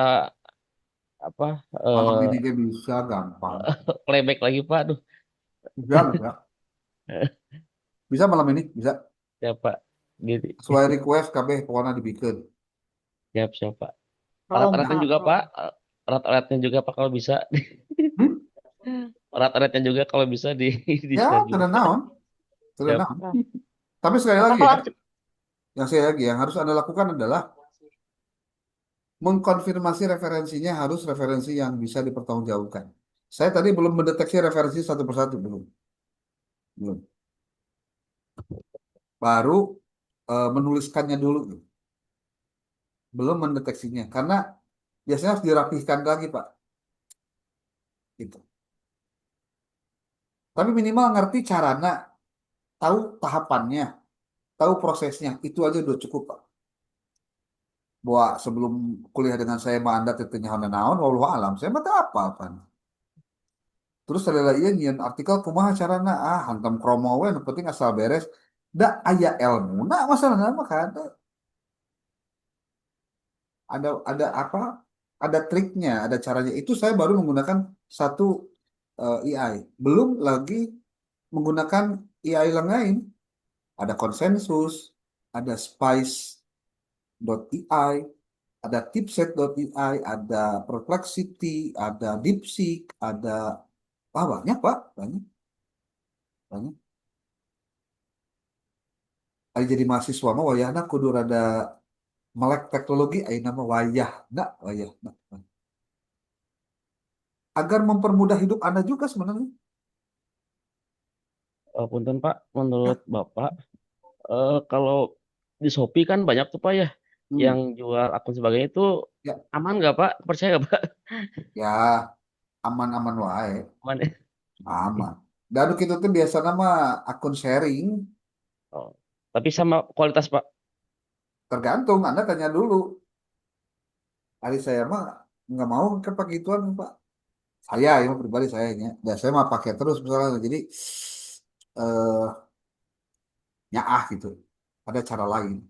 apa Malam ini dia bisa gampang. playback lagi Pak. Aduh, Bisa, bisa. Bisa malam ini, bisa. ya Pak. Gitu. Sesuai request KB pokoknya dibikin. Siap, siap Pak. Rom, Alat-alatnya Pak, juga Pak. Rom. Alat-alatnya juga Pak kalau bisa. Hmm? Alat-alatnya juga kalau bisa di Ya, share juga. tidak naon, tidak Siap. naon. Tapi sekali Bapak lagi kalau ya, yang harus Anda lakukan adalah mengkonfirmasi referensinya harus referensi yang bisa dipertanggungjawabkan. Saya tadi belum mendeteksi referensi satu persatu, belum. Belum. Baru menuliskannya dulu, belum mendeteksinya. Karena biasanya harus dirapihkan lagi, Pak. Gitu. Tapi minimal ngerti caranya, tahu tahapannya, tahu prosesnya. Itu aja udah cukup, Pak. Bahwa sebelum kuliah dengan saya, mah Anda tetenya hana naon, wallahu alam. Saya mah teu apa-apa. Terus ada lagi nyian artikel kumaha carana hantam kromo we nu penting asal beres. Da aya ilmu. Nah, masalahnya mah kada. Ada apa? Ada triknya, ada caranya. Itu saya baru menggunakan satu AI. Belum lagi menggunakan AI yang lain. Ada konsensus, ada spice.ai, ada tipset.ai, ada perplexity, ada DeepSeek, ada banyak Pak, banyak, banyak. Ari jadi mahasiswa mah wayahna kudu rada melek teknologi ayeuna mah wayah. Agar mempermudah hidup Anda juga sebenarnya. Punten Pak, menurut Ya, Bapak, kalau di Shopee kan banyak tuh Pak ya, yang hmm, jual akun sebagainya itu ya, aman nggak Pak? Percaya nggak Pak? ya, aman-aman wae, Aman ya? aman. Daduk itu tuh biasa nama akun sharing, Oh. Tapi sama kualitas Pak. tergantung. Anda tanya dulu. Hari saya mah nggak mau ke pakai ituan Pak. Saya yang pribadi sayanya. Dan saya mah pakai terus misalnya. Jadi nyaah gitu. Ada cara lain.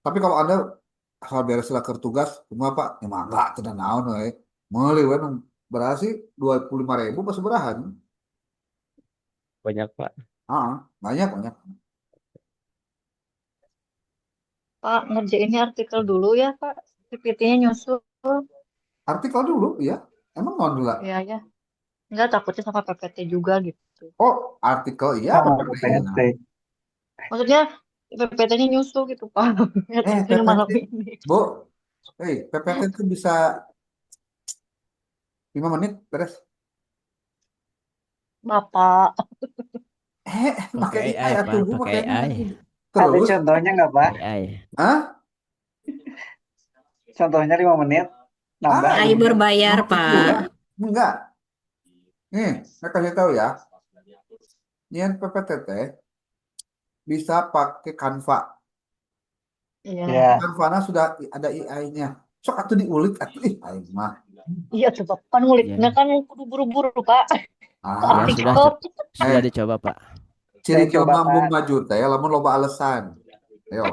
Tapi kalau Anda hal beres lah tugas, cuma Pak, emang enggak tidak naon we. Meuli we nu berarti 25.000 pas seberahan. Banyak Pak. Banyak banyak. Pak, ngerjainnya artikel dulu ya, Pak. PPT-nya nyusul. Artikel dulu ya. Emang naon dulu? Ya, ya. Enggak, takutnya sama PPT juga gitu. Oh, artikel iya Oh, PPT. PPT. Maksudnya PPT-nya nyusul gitu, Pak. Artikelnya malam PPT, ini. Bu. PPT itu bisa 5 menit beres. Bapak. Pakai Pakai AI AI, atuh, Pak. Bu, Pakai makanya. AI. Ada Terus, contohnya nggak, Pak? Pakai AI. ah, Contohnya 5 menit, nambah. ah, AI berbayar, Iya, Pak. enggak. Nih, saya kasih tahu ya. Nyian PPT teh bisa pakai Canva. Iya. Ya, Canva sudah ada AI-nya. Sok atuh diulik atuh AI mah. Iya, coba kan nguliknya Iya. kan kudu buru-buru, Pak. Ya Artikel. sudah dicoba, Pak. Ciri saya coba, jelema Pak. maju teh lamun loba alasan. Ayo,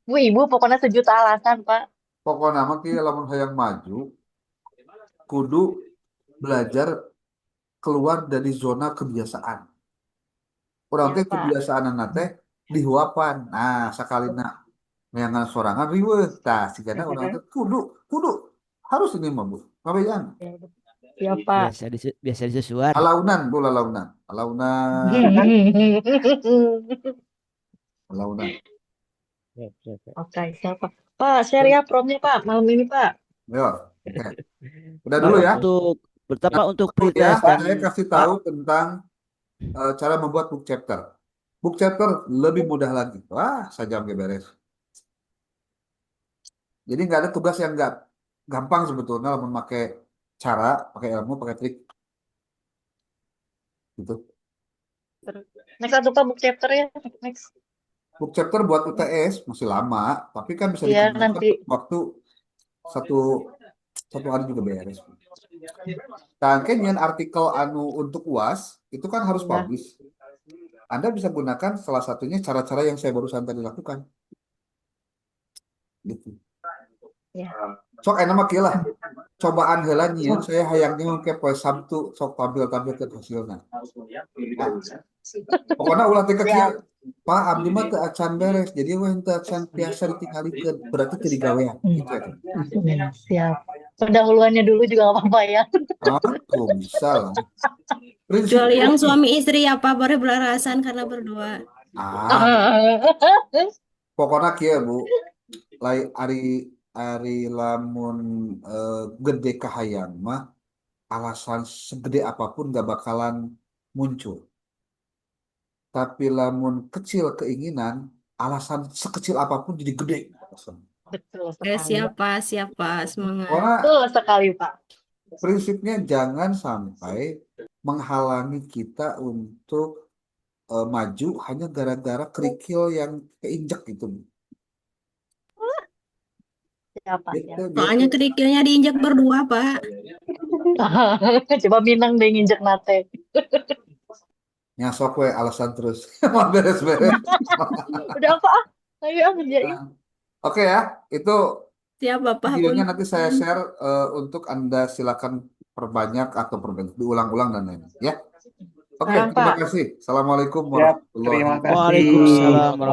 Bu, Ibu pokoknya sejuta alasan, Pak. pokoknya mah kieu lamun hayang maju kudu belajar keluar dari zona kebiasaan. Urang Iya, teh Pak. kebiasaan teh dihuapan. Nah, sakalina neangan sorangan riweuh. Tah, sigana urang teh kudu kudu harus ini mah, Bu. Ngabeyan. Iya, Pak. Biasa disusuan. Alaunan, Bu, alaunan. Alaunan, alaunan. Oke, siapa? Pak, share ya promnya, Pak. Malam ini, Pak. Yo, oke. Udah Pak, dulu ya. untuk pertama untuk Dulu ya, pretest dan saya kasih Pak, tahu tentang cara membuat book chapter. Book chapter lebih mudah lagi. Wah, saja beres. Jadi nggak ada tugas yang nggak gampang sebetulnya memakai cara, pakai ilmu, pakai trik gitu. Next satu Pak, book chapter ya. Next. Book chapter buat UTS masih lama, tapi kan bisa Iya, dikembangkan nanti. waktu satu satu hari juga beres. Tangke nyian artikel anu untuk UAS itu kan harus Iya. publish. Anda bisa gunakan salah satunya cara-cara yang saya barusan tadi lakukan. Gitu. Ya. Sok enak mah kieu lah. Cobaan heula nyian saya hayangnya ke poe Sabtu sok tampil-tampil ke hasilna. Pokoknya ulah teh kieu. Pak abdi mah teu acan beres. Jadi weh teu acan biasa ditinggalikeun. Berarti teu digawean. Gitu ya. Siap. Pendahuluannya dulu juga nggak apa-apa ya. Tuh bisa lah. Kecuali yang suami istri ya, Pak, boleh beralasan karena berdua. Pokoknya kieu Bu. Lai ari lamun gede kahayang mah alasan segede apapun gak bakalan muncul. Tapi lamun kecil keinginan, alasan sekecil apapun jadi gede. Betul Oke, sekali. siapa, semangat. Karena Betul sekali, Pak. prinsipnya jangan sampai menghalangi kita untuk maju hanya gara-gara kerikil yang keinjak gitu. Siapa? Gitu, Soalnya gitu. kerikilnya diinjak berdua, Pak. Coba Minang deh nginjek nate. Nyasok we alasan terus. Mau beres-beres. Udah apa? Ayo kerjain. Oke ya, itu Siap, Bapak. videonya nanti saya share untuk Anda silakan perbanyak atau diulang-ulang dan lain ya. Oke, Sekarang, terima Pak. kasih. Assalamualaikum Siap, warahmatullahi terima kasih. Waalaikumsalam warahmatullahi